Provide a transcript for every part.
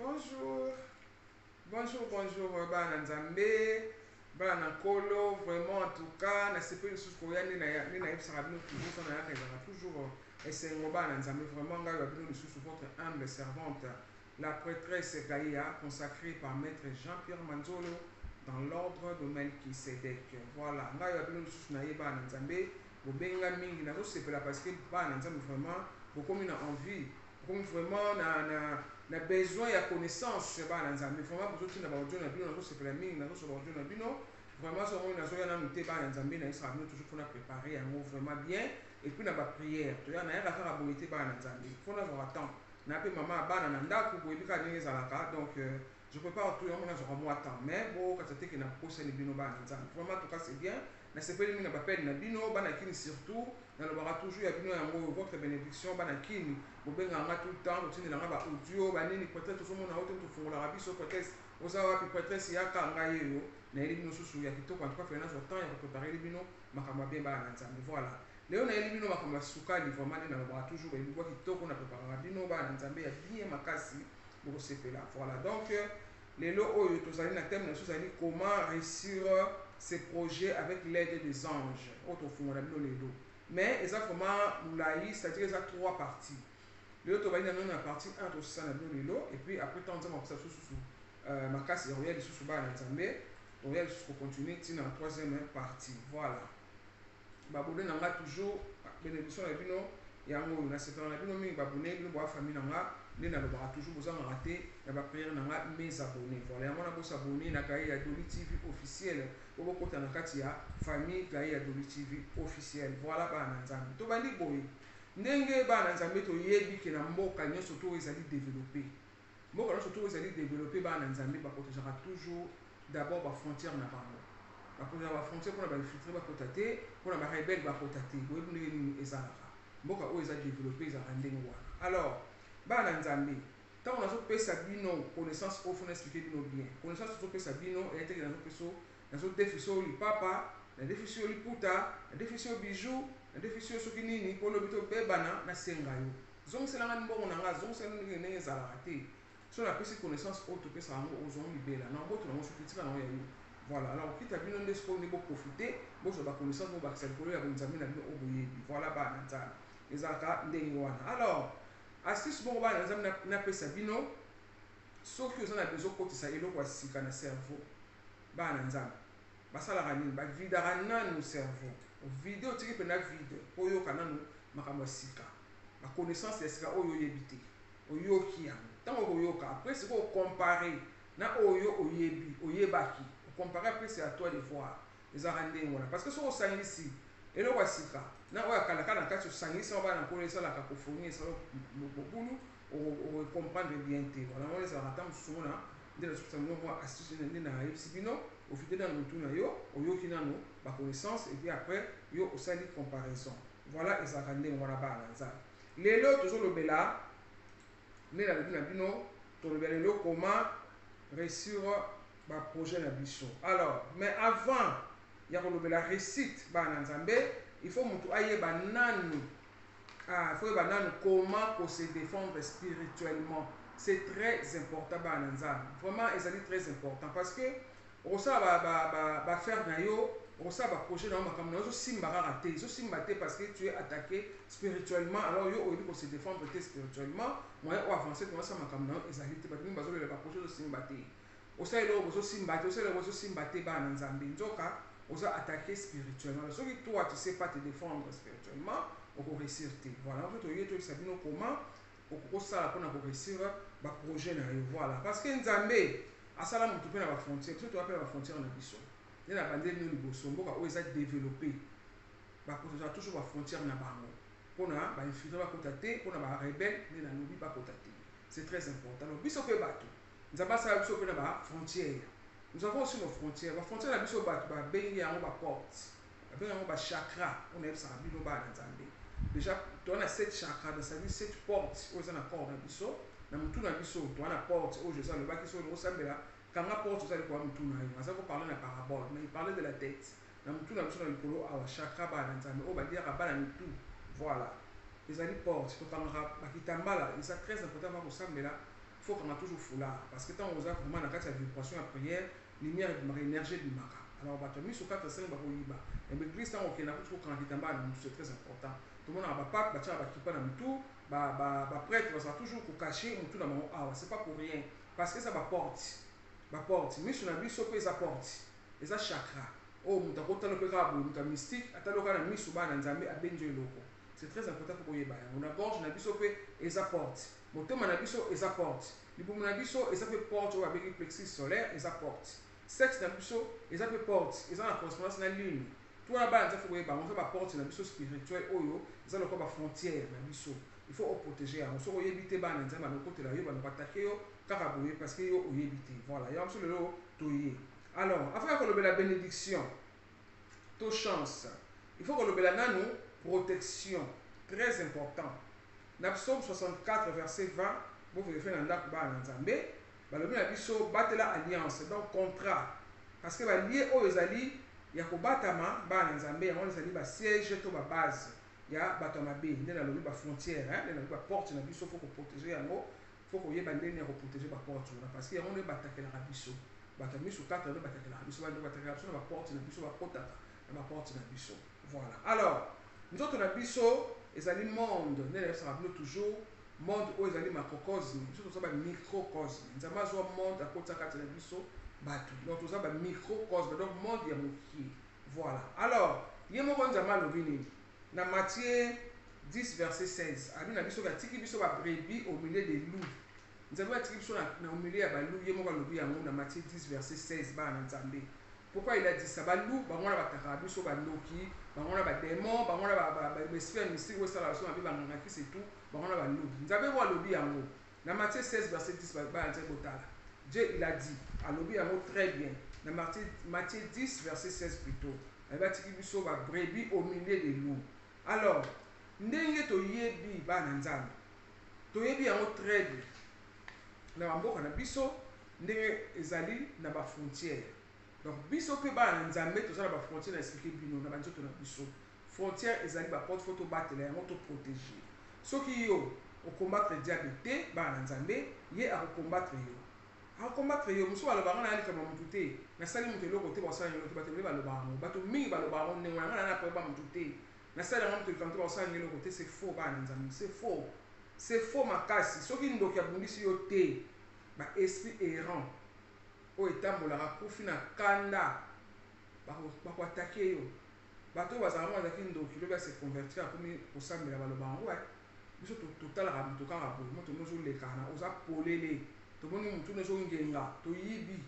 Bonjour, bonjour, bana nzambe, bana kolo, vraiment en tout cas, na sepe lisusu koya nde nayebisaka bino toujours so nayaka ezala toujours esengo bana nzambe, vraiment ngai oya bino lisusu votre humble servante, la prêtresse Gaïa, consacrée par maître Jean-Pierre Manzolo dans l'ordre de Melchisedec. Voilà, ngai oya bino lisusu naye bana nzambe, bobenga mingi nazosepela parce que bana nzambe vraiment bokomi na envie, bokomi vraiment na besoin ya connaissance bana nzambe vraiment bozotinda baaudio na bino nazosepela mingi nazosoba audio na bino vraiment somoi nazoya nanu te bana nzambe nayesaka bino toujours mpona préparer yango vraiment bien et puis na baprière toya nayaka kaka boye te bana nzambe mpo nazwaka temps na mpe mama ya bana na ndako boyebi kaka ndenge ezalaka donc je peux pas tout yango nazwaka mwa temps mais bokatisa teke na posani bino bana nzambe vraiment en tout cas c'est bien nasepeli mingi na bapene na bino bana kini surtout nalobaka toujours ya bino yango votre bénédiction bana kini bobenganga tout le temps botindelanga baaudio banini peut-être tozomona oyo te tofungolaka biso peut-être oza wapi peut-être yaka ngai eyo nayeli bino susu ya kitoko en tout cas fele nazwa temps ya koprepareli bino makambo ya bien bana na nzambe voilà lelo nayeli bino makambo ya sukali vraiment nde nalobaka toujours elibwa kitoko na preparaka bino bana na nzambe ya bien makasi bokosepela voilà donc lelo oyo tozali na thème na biso ezali comment réussir ces projets avec l'aide des anges oyo tofungola bino lelo mais eza vraiment molai c'est-à-dire eza trois parties lelo tobali na na partie 1 tosala na bino lelo et puis après temps nzambe akosala susu makasi ya koya lisusu bana na nzambe toya lisusu kocontinue ntina na troisième partie voilà babone na nga toujours bénédiction na bino yango oyo nasepela na bino mingi babone bino boya famille na nga nde nalobaka toujours bozangaka te na bapriere na nga mes abonné voilà yango na bosabone na Gaïa Doli TV officiel po bokota na kati ya famille Gaïa Doli TV officiel voilà bana na nzambe tobandi boye ndenge bana nzambe toyebi ke na mboka nyonso to ezali développé mboka nyonso to ezali développé bana nzambe baprotégeaka toujours d'abord bafrontière na bango baprotégeaka bafrontière mpona bainfiltre bakota te mpona barebele bakota te boyebi ndenge nini ezalaka mboka oyo eza développé ezalaka ndenge wana alors bana nzambe ntango nazopesa bino connaissance oyo fona explike bino bien connaissance tozopesa bino eyateke nazodefisi oyo lipapa nadefisi oyo liputa nadefisi oyo bijou nadefisi oyo soki nini mpo lobi tobebana nasenga yo zongiselanga mbongo na nga zongisela ndenge ezalaka te so napesi connaissance oyo topesaka yango ozongi libela na mboto nango soki etika nango ya yo voilà alors okita bino nde sikoyo nde boprofite bozwa baconnaissance bobakisa likolo ya bonzambe na bino oyo boyebi voilà bana nzambe ezalaka ndenge wana alors astuce bongo bana nzambe napesa bino soki oza na besoin okotisa eloko ya sika na cerveau bana nzambe basalaka nini bavidaka nanu cerveau ovide otiki mpena vide mpo oyoka nanu makambo ya sika baconnaissance ya sika oyo oyebi te oyoki yango ntango okoyoka après sikoyo ocompare na oyo oyebi oyebaki ocompare après c'est à toi de voir ezalaka ndenge wana parce que soki osangisi eloko ya sika na oyo akalaka na kati osangisi ngo bana nkolo esalaka kofourni esala bobulu okomprendre bien te wana ngo ezalaka ntango mosusu ngona nde nazokisa bino mwa astuce nde nayebisi bino ofide nano motu na yo oyoki nano baconnaissance et puis après yo osali comparaison voilà ezalaka ndenge wana bana nzambe lelo tozolobela nde nalobi na bino tolobela lelo comment réussir baprojet na biso alors mais avant ya kolobela réussite bana nzambe il faut motu ayeba nanu faut yeba nanu comment se défendre spirituellement c'est très important bana nzambe vraiment ezali très important parce que okosala bafaire na yo okosala baprojet na yo makambo na yo ezosimba kaka te ezosimba te parce que tu es attaqué spirituellement alors yo oyebi kose défendre te spirituellement moyen oavancer tonasala makambo na yo ezali te bato mingi bazolela baprojet ezosimba te osala eloko bozosimba te osala eloko bozosimba te bana nzambe nzoka oza attaqué spirituellement soki toi tu sais pas te défendre spirituellement okoréussir te voilà en fait oye toyebisa bino comment okosala mpona koréussir baprojet na yo voilà parce que nzambe asala motu mpe na bafrontière biso toya mpe na bafrontière na biso nde na bandeli bino liboso mboka oyo eza développé baprotégeaka toujours bafrontière na bango mpona bainfiltre bakota te mpona barebele nde nalobi bakota te c'est très important donc biso mpe bato nzambe asala biso mpe na bafrontière nous avons aussi nos frontières bafrontière na biso bato babengi yango baporte babengi yango bachakra oyo nayebisaka bino bana nzambe déjà toza na 7 chakra c'est-à-dire 7 porte oyo eza na corps na biso na mutu na biso toza na porte oyo jésus alobaki soki okosambela kanga porte ozali koya mutu na yo aza koparle na parabole mais il parlait de la tête na mutu na biso na likolo awa chakra bana nzambe oyo badiaka bana mitu voilà ezali porte tokangaka bakitambala eza très important va kosambela il faut qu'on a toujours foulard. Parce que tant on a vraiment la vibration à prière, lumière et énergie du mara. Alors, on va te mettre sur 4 5 baroïba. Et bien, l'église, tant qu'on a toujours quand c'est très important. Tout le monde a un papa, bah, qui pas dans tout, bah, prêtre, ça va toujours cacher, tout dans mon ah, c'est pas pour rien. Parce que ça va porte. Va porte. Mais sur la vie, ça peut ça porte. Et ça chakra. Oh, muta kota no peka bo, muta mystique, ataloka na misu ba na nzambe abenjo eloko. C'est très important pour koyeba. On a gorge na biso pe eza porte. Motema na biso eza porte. Libumu na biso eza pe porte ou avec plexus solaire eza porte. Sexe na biso eza pe porte, eza na correspondance na lune. Tout na ba nza faut koyeba, on va porte na biso spirituel oyo, eza loko ba frontière na biso. Il faut protéger. On se oyebite ba na nzambe na côté la yo ba no attaquer yo kaka boye parce que yo oyebite. Voilà, yo amso lelo toyé. Alors, afin qu'on ait la bénédiction, toute chance, il faut qu'on ait la nanou, protection, très important. Dans Psaume 64, verset 20, vous pouvez faire un acte dans Nzambe, le biso battre la alliance, donc contrat. Parce que lié aux alliés, il y a batama, dans Nzambe, on les alliés, siège, to base, il y a batama B, il y a la frontière, il y a la porte, il faut protéger en haut, il faut qu'on y ait protéger la porte, parce qu'il y a un attaquer la biso. Batami sur 4 batakela biso ba batakela biso na porte na biso ba kotaka na porte na biso. Voilà. Alors, nous autres na biso ezali monde, ne ça rappelle toujours monde où ezali macrocosme, nous autres ba microcosme. Nzama zo monde à kotaka na biso batu. Donc nous ba microcosme, donc monde ya moki. Voilà. Alors, yemo nzama lobini na Matthieu 10 verset 16. Abi na biso ka tiki biso ba brebis au milieu des loups. Nous avons attiré sur la milieu à Balou, il y a un Matthieu 10, verset 16, pourquoi il a dit ça? Balou, on a battu sur Baloki, on a battu des démons, on a battu des sphères mystiques, on a battu c'est tout, on a battu. Nous avons vu lobby en haut. Dans Matthieu 16, verset 10, Dieu il a dit, à lobby en haut très bien. Dans Matthieu 10, verset 16 plutôt, il a dit qu'il y a des brebis au milieu des loups. Alors, nous avons yebi bananzam. To yebi en haut très bien. Na mboka na biso ndenge ezali na ba frontière. Donc biso pe ba na nzambe to za na ba frontière na expliquer bino na banzoto na biso. Frontière ezali ba porte photo batela yango to protéger. Soki yo o combattre diabète ba na nzambe ye a combattre yo. A combattre yo muso balo bangana ali kama mutu te. Na sali mutu eloko te ba sala eloko te batele balo bango. Bato mingi balo bango ndenge ngana na pa ba mutu te. Na sali mutu kama te ba sala eloko te c'est faux ba na nzambe, c'est faux. C'est faux makasi. Soki ndoki abundisi yo te, ba esprit errant o etambolaka kufi na kanda bako attaquer yo. Bato bazalaka bazalaki ndoki lobi se convertir akomi kosambela baloba yango wa biso totalaka moto kaka boye moto nozolekana oza polele tomoni motu nozongenga toyibi.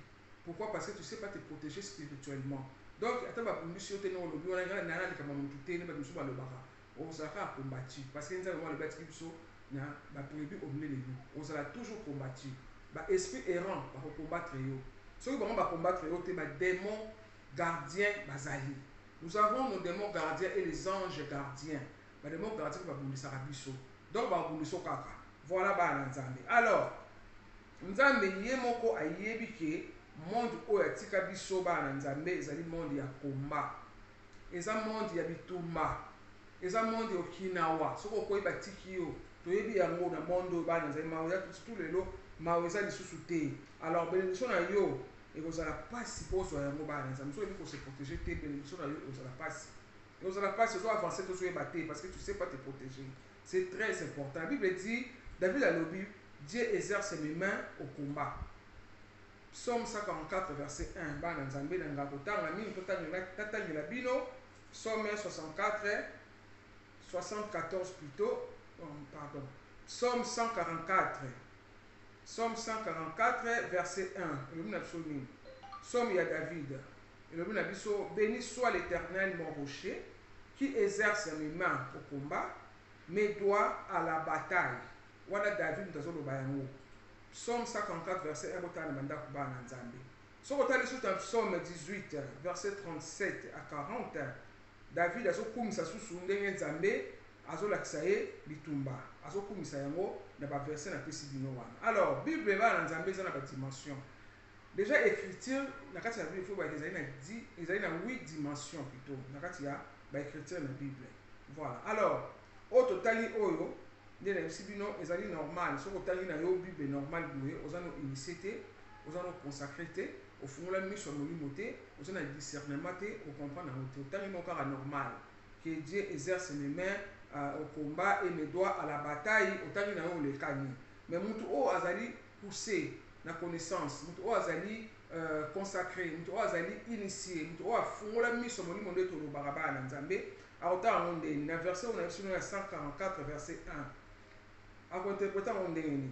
Pourquoi? Parce que tu sais pas te protéger spirituellement. Donc ata babundisi yo te no olobi wana ngana nana likama motu te ne babiso balobaka ozalaka combattu parce que nzambe mwana lobi biso na ba prévu au milieu de nous. On sera toujours combattu. Ba esprit errant va combattre yo. Ceux qui vont combattre yo, c'est ba démons gardiens bazali. Nous avons nos démons gardiens et les anges gardiens. Ba démons gardiens va bundisa biso. Donc ba bundiso kaka. Voilà ba nzambe. Alors, nzambe yemoko ayebi ke monde oyo atika biso ba nzambe ezali monde ya combat. Eza monde ya bitumba. Eza monde okinawa. Soko koyeba tiki yo. Toyebi yango na mondo bana nzali mawe ya tout lelo mawe za lisusu te. Alors bénédiction na yo ekozala pasi poso yango bana nzali so ebi se protéger te bénédiction na yo ekozala pasi. Ekozala pasi so avancer to so yebate parce que tu sais pas te protéger. C'est très important. La Bible dit David a lobby Dieu exerce mes mains au combat. Psaume 144 verset 1 bana nzambe na ngakotanga mingi totangela bino. Psaume 64 74 plutôt. Pardon. Psaume 144. Psaume 144, verset 1. Le Psaume il y a David. Et le béni soit l'Éternel, mon rocher, qui exerce mes mains au combat, mes doigts à la bataille. Voilà David dans le Bayango. Psaume 54, verset 1. Dans Psaume 18, verset 37 à 40, David a dit azolakisa ye bitumba azokumisa yango na ba verset na pesi bino wana. Alors Bible ba na nzambe eza na ba dimension. Déjà écriture na kati ya Bible faut ba ezali na 8 dimensions plutôt na kati ya ba écriture na Bible. Voilà. Alors au total oyo nde nayebisi bino ezali normal soki otangi na yo bible normal boye oza no initie te oza no consacré te ofungola miso ya molimo te oza na discernement te ocomprendre yango te otangi no kaka normal que Dieu exerce mes mains au combat et mes doigts à la bataille otangi na yo olekani mais mutu oyo azali poussé na connaissance mutu oyo azali consacré mutu oyo azali initié mutu oyo afungola miso molimo nde tolobaka bana na nzambe akotala yango ndeni na verset oyo nayebisi bino ya 144 verset 1 akointerprete yango ndeni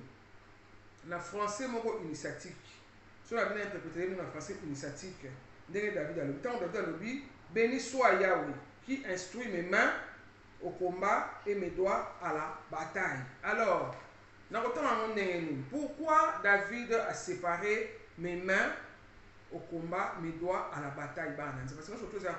na français moko initiatique so na bino interprété bino na français initiatique ndenge David alobi ntango David alobi béni soit Yahweh qui instruit mes mains au combat et mes doigts à la bataille. Alors, pourquoi David a séparé mes mains au combat, mes doigts à la bataille? Parce que surtout c'est à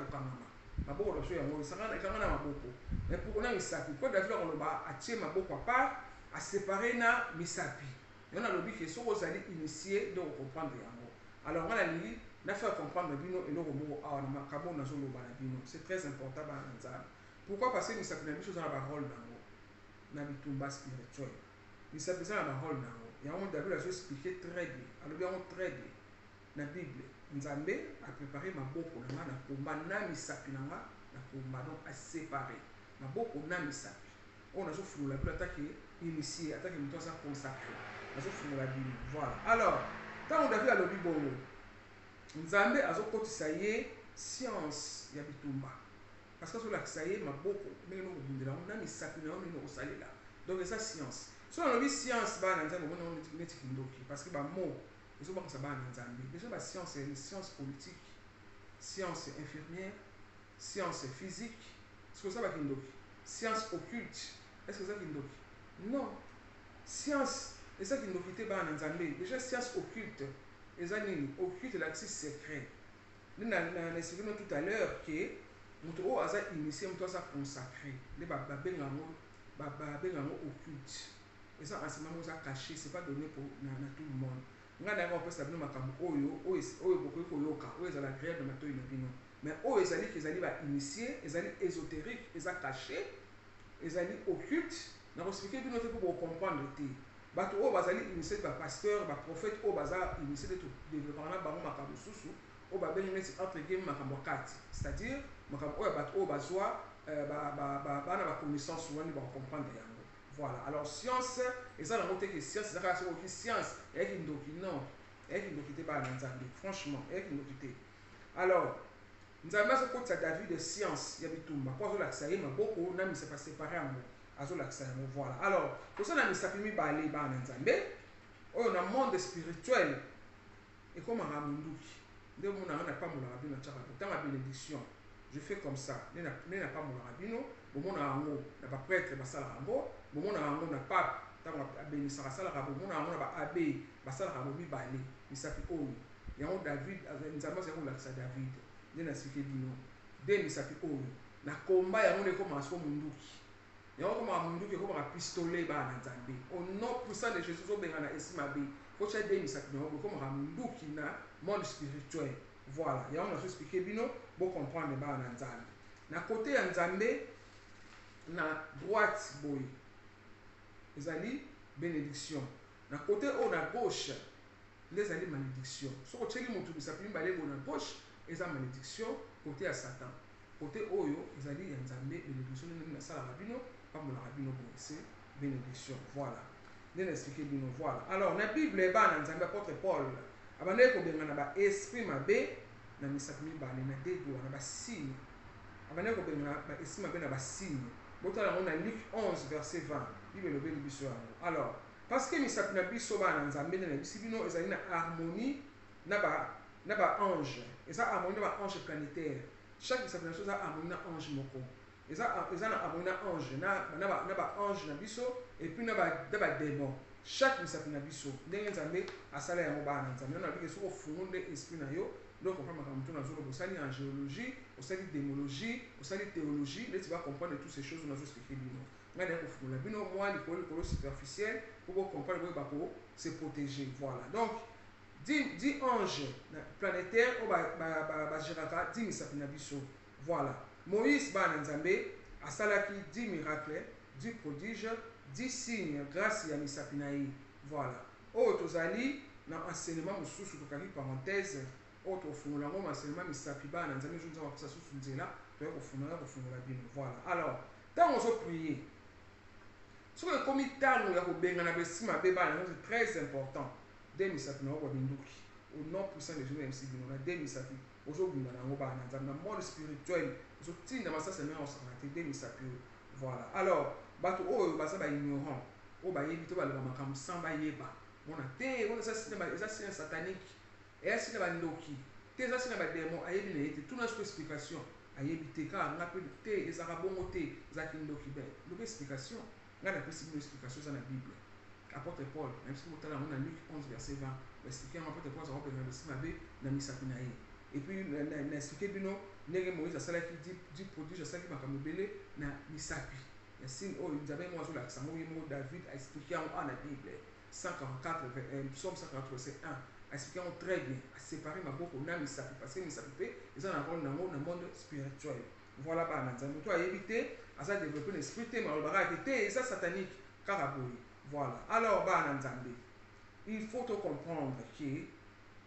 maboko na so yango esanga ekanga na maboko mais pourquoi na misapi pourquoi David a tiré maboko à part a séparé na misapi et on a lobi que so ozali initié de comprendre yango alors on a dit na faire comprendre bino et le mot a na makabo na zo loba na bino c'est très important ba nzambe. Pourquoi? Parce que misapi na biso za na rôle nango na bitumba spirituel misapi za na rôle nango yango David a expliqué très bien alors bien très bien na Bible nzambe a préparé maboko na nga na komba na misapi na nga na komba donc a séparé maboko na misapi on a fulula bila attaquer initié attaquer muto sa consacré na fulula bino voilà. Alors tant David a lobi bongo nzambe azokotisa ye science ya bitumba parce que azolakisa ye maboko ndenge nokobundela na misapi na yo ndenge okosalela donc eza science so na lobi science bana nzambe omona neti kindoki parce que bamo ezobakisa bana nzambe déjà ba science est science politique science infirmière science physique est-ce que ça va kindoki science occulte est-ce que ça kindoki non science eza kindoki te bana nzambe déjà science occulte eza nini occulte l'accès secret na expliqué tout à l'heure que mutu oyo aza initié mutu aza consacré nde babenga yango occulte eza enseignement oza caché c'est pas donné pour na tout le monde nga na kopesa bino makambo oyo bokoki koyoka oyo ezala agréable na matoi na bino mais oyo ezali ba initié ezali ésotérique eza caché ezali occulte na koexplike bino te mpo bocomprendre te bato oyo bazali initié bapasteur baprophète oyo baza initié de développement na bango makambo susu oyo babengi neti entre guillemets makambo kati c'est-à-dire makambo oyo bato oyo bazwa bana baconnaissance wani bacomprendre yango. Voilà, alors science, et ça, on que science, c'est ça que science, et qui non, et qui nous pas Nzambe, franchement, et qui nous quitte. Alors, Nzambe, ce côté David de science, il y a bitumba, quoi, ça y est, mais beaucoup, n'a mis ça pas séparé en mots, voilà. Alors, pour ça, on a mis ça fini par les bas Nzambe, on a un monde spirituel, et comme on a un monde, de mon n'a pas mon rabino, dans la bénédiction, je fais comme ça, n'est pas mon rabino, mon amour, n'a pas prêtre, ma salle rambo. Bomona yango na pape ntango abemisaka asalaka bomona yango na baabe basalaka mibale misapi oyo yango David nzambe azali kolakisa David nde nasiki bino nde misapi oyo na komba yango nde ekomaka so munduki yango ekomaka munduki ekomaka pistolet bana nzambe au nom puissant de Jésus ozobenga na esi mabe kotya nde misapi yango ekomaka munduki na monde spirituel. Voilà yango nazoexplike bino bocomprendre bana nzambe na kote ya nzambe na droite boye ezali bénédiction na côté oyo na gauche nde ezali malédiction soki otyeki motu misapi mibale boye na gauche eza malédiction côté ya Satan côté oyo ezali ya nzambe bénédiction ndenge nasalaka bino pambolaka bino boye c'est bénédiction. Voilà nde na explike bino. Voilà alors na bible ebana nzambe apôtre Paul abandaki kobenga na baesprit mabe na misapi mibale na dedo na basigne abandaki kobenga baesprit mabe na basigne botala yango na Luc 11 verset 20 bible elobeli biso yango. Alors parce que misapi na biso bana nzambe nde na bisi bino ezali na harmonie na ba ange eza harmonie na ba ange planétaire chaque misapi na biso eza harmonie na ange moko eza na harmonie na ange na ba ange na biso et puis na ba démon chaque misapi na biso ndenge nzambe asala yango bana nzambe na biki soko funde esprit na yo donc on peut makambo na zolo osali en géologie osali démologie osali théologie neti ba comprendre toutes ces choses on a juste expliqué bino nga na kofungula bino moi likolo superficiel pour comprendre boye bako se protéger. Voilà donc 10 anges planétaires o ba géraka 10 misapi na biso. Voilà Moïse bana nzambe asalaki 10 miracles 10 prodiges 10 signes grâce ya misapi na ye. Voilà. Oyo tozali na enseignement mosusu tokaki parenthèse oyo tofungola ngo enseignement misapi bana nzambe ezo nzambe apesa susu nzela toya kofungola bino. Voilà. Alors ntango ozoprier soki ekomi ntango ya kobengana besi mabe bana c'est très important de misapi na oko binduki au nom puissant de Jésus MC bino na de misapi ozobunda nango bana nzambe na monde spirituel ozotinda masasa mena osakana te de misapi. Voilà. Alors bato oyo baza baignorant oyo bayebi to baloba makambo sans bayeba mona te wana eza sine satanique eya sine bandoki te eza sine bademo ayebi na ye te tuna soki explication ayebi te kaka nga mpe te ezaka bongo te ezaki ndoki be lobi explication nga napesi bino explication eza na bible. Apôtre Paul nayebisi kotala yango na Luc 11 verset 20 baexplike yango apôtre Paul azaka kobenga besi mabe na misapi na ye epuis na explike bino ndenge Moïse asalaki 10 prodige asalaki makambo ebele na misapi ya signe oyo nzambe moko azolakisa yango ye moko David aexplike yango na bible 144 psaume 144 verset 1 aexplike yango très bien asépare maboko na misapi parce que misapi mpe eza na role nango na monde spirituel. Voilà bana nzambe moto ayebi te aza développe l'esprit te malobaka te eza satanique kaka boye. Voilà. Alors bana nzambe il faut te comprendre que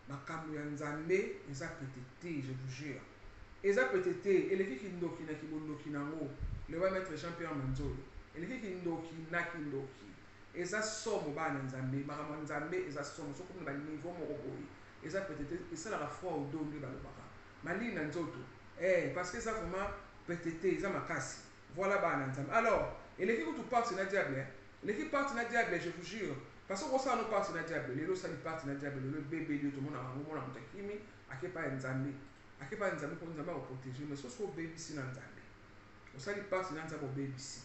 makambo ya nzambe eza petite, je vous jure eza petite eleki kindoki na kibondoki nango le va mettre Jean-Pierre Manzolo eleki kindoki na kindoki eza somo bana nzambe makambo nzambe eza somo soko na ba niveau moko boye eza petite esalaka foi au don nde balobaka malini na nzoto parce que eza vraiment petite eza makasi. Voilà bana nzambe. Alors eleki kutu parti na diable eleki parti na diable je vous jure parce que osala no parti na diable lelo osali parti na diable lelo bebe dio tomona bango mona moto akimi akepa ya nzambe akepa ya nzambe mpo nzambe akoprotege mais soki obebisi na nzambe osali parti na nzambe obebisi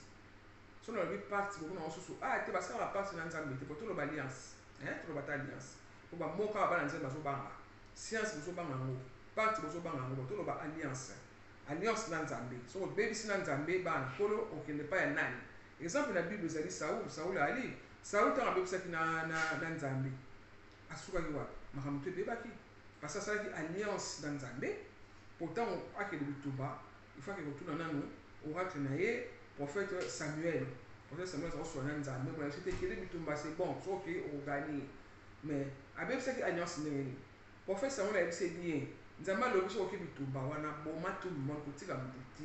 so na lobi parti bokona mosusu te basalaka parti na nzambe te po toloba alliance toloba ta alliance po bamoka bana nzambe bazobanga science bozobanga yango parti bozobanga yango toloba alliance na nzambe soki obebisi na nzambe bana kolo okende pa ya nani. Exemple na bible ezali Saul ali Saul ntango abebisaki na nzambe asukaki wapi makambo to ebebaki parce que asalaki alliance na nzambe pourtant akende bitumba il faut ke kotuna nanu oracle na ye prophète Samuel azakosula na nzambe bona soki tekele bitumba c'est bon soki ogani mais abebisaki alliance ndenge nini prophète Samuel ayebisaki ye nzambe alobi soki bitumba wana boma tout le monde kotika moto ti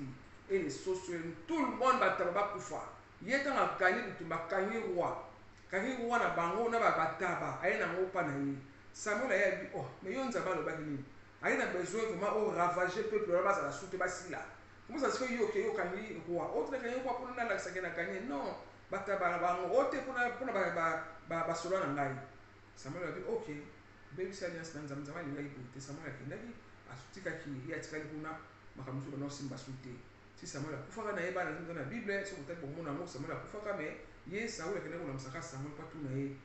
et les sociaux tout le monde bataba bakufa ye ntango akani bitumba akangi roi na bango na bataba aye nango mpa na ye. Samuel ayebi mais yo nzambe alobaki nini aye na besoin vraiment ravager peuple wana bazala su te basila comment ça se fait yo okangi roi otokangi roi mpona nalakisaki na kani non bataba na bango ote mpona basola na ngai. Samuel alobi ok bebisi alliance na nzambe alingaki boye te Samuel akendaki atikaki ye atikali kuna makambo mosusu bana osimba su te si Samuel akufaka na ye bana nzambe na bible soki otali bomona yango Samuel akufaka mais ye Saul akendaki kolamisaka Samuel patu na ye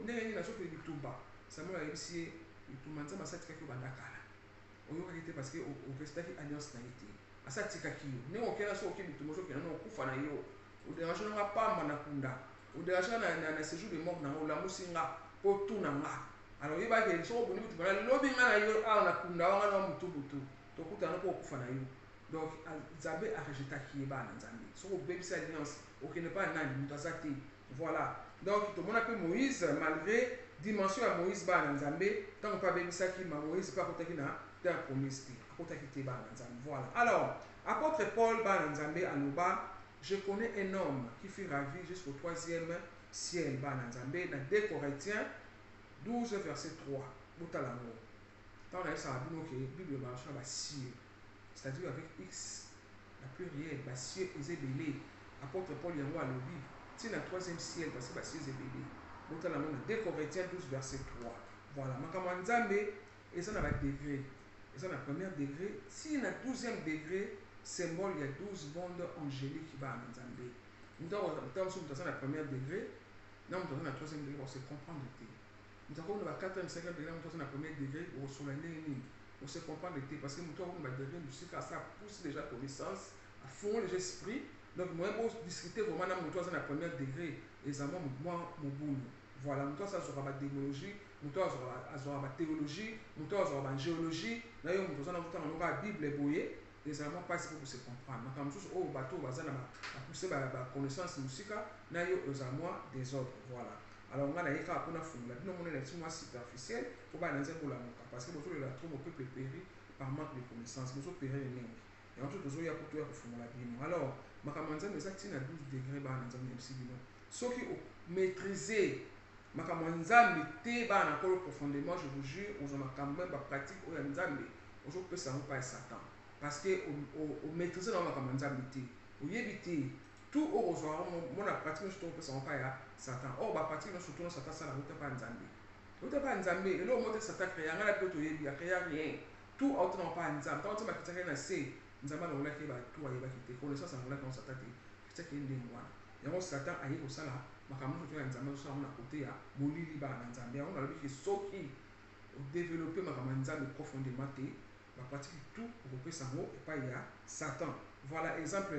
ndenge nini nasoki bitumba Samuel ayebisi ye bitumba nzambe asatikaki yo banda kala oyokaki te parce que orestaki alliance na ye te asatikaki yo ndenge okenda soki oke bitumba ozokenda na okufa na yo oderange nanga pamba na kunda oderange na séjour de mort nanga olamusi nga mpo tuna nga alors oyebaki soki oboni bitumba nalobi nga na yo awa na kunda wanga na mutu tokutana mpo okufa na yo. Donc nzambe arejetaki ye bana nzambe soki obebisi alliance okende pa nani moto aza te. Voilà. Donc tomona mpe Moïse malgré dimension ya Moïse bana nzambe ntango mpe abebisaki Moïse mpe akotaki na terre promise te akotaki te bana nzambe. Voilà. Alors apôtre Paul bana nzambe aloba je connais un homme qui fut ravi jusqu'au 3e ciel bana nzambe na 2 Corinthiens 12 verset 3 botala ngo ntango nayebisaka bino ke bible marche na basier c'est-à-dire avec X la pluriel basier ezebele apôtre Paul yango alobi ti na 3e ciel parce que basier ezebele botala ngo na 2 Corinthiens 12 verset 3. Voilà. Makambo ya nzambe eza na badegré eza na 1er degré si na 12e degré symbole ya 12 mondes angélique bana nzambe ntango mosusu moto aza na 1er degré na moto aza na 3e degré ose comprendre te moto akomi na ba 4e 5e degré na moto aza na 1er degré okosola ndenge nini ose comprendre te parce que moto akomi na ba degré musika asa pousse déjà connaissance afungoli déjà esprit donc moyen bodiscute vraiment na moto aza na 1er degré ezama mwa mobulu. Voilà. Moto aza azwaka badémologie moto azwaka bathéologie moto azwaka bagéologie na yo moto aza na kotanga moko ya bible boye ezalama mpasi mpo kose comprendre makambo mosusu oyo bato baza na bapuse baconnaissance mosika na yo eza mwa désordre. Voilà, alors nga naye kaka mpona fungola bino mona na biso mwa superficiel po bana nzambe olamuka parce que bozolela trop mon peuple péri par manque de connaissance bozopérir mingi yango so tozoya kutu ya kofungola bino. Alors makambo ya nzambe eza ntina 12 degré bana nzambe na bisi bino soki omaîtrise makambo ya nzambe te bana kolo profondément, je vous jure oza makambo même bapratique oyo ya nzambe ozopesa yango pa ya satan parce que omaîtrise na makambo ya nzambe te oyebi te tout oyo ozwaka mona pratique nyonso tokopesa yango pa ya satan. Or bapratique nyonso tuna satan asala uta pa nzambe uta pa nzambe eloko moko te satan créa ngai na mpe toyebi akréa rien tout auta na pa ya nzambe ntango nzambe akitiaki na se nzambe alongolaki ye bato ayebaki te connaissance alongolaki yango satan te akitiaki ye ndenge wana yango satan aye kosala makambo nyonso to ya nzambe azosala yango na kote ya molili bana na nzambe yango nalobi ke soki odeveloppe makambo ya nzambe profondément te bapratique tout okopesa yango epai ya satan. Voilà exemple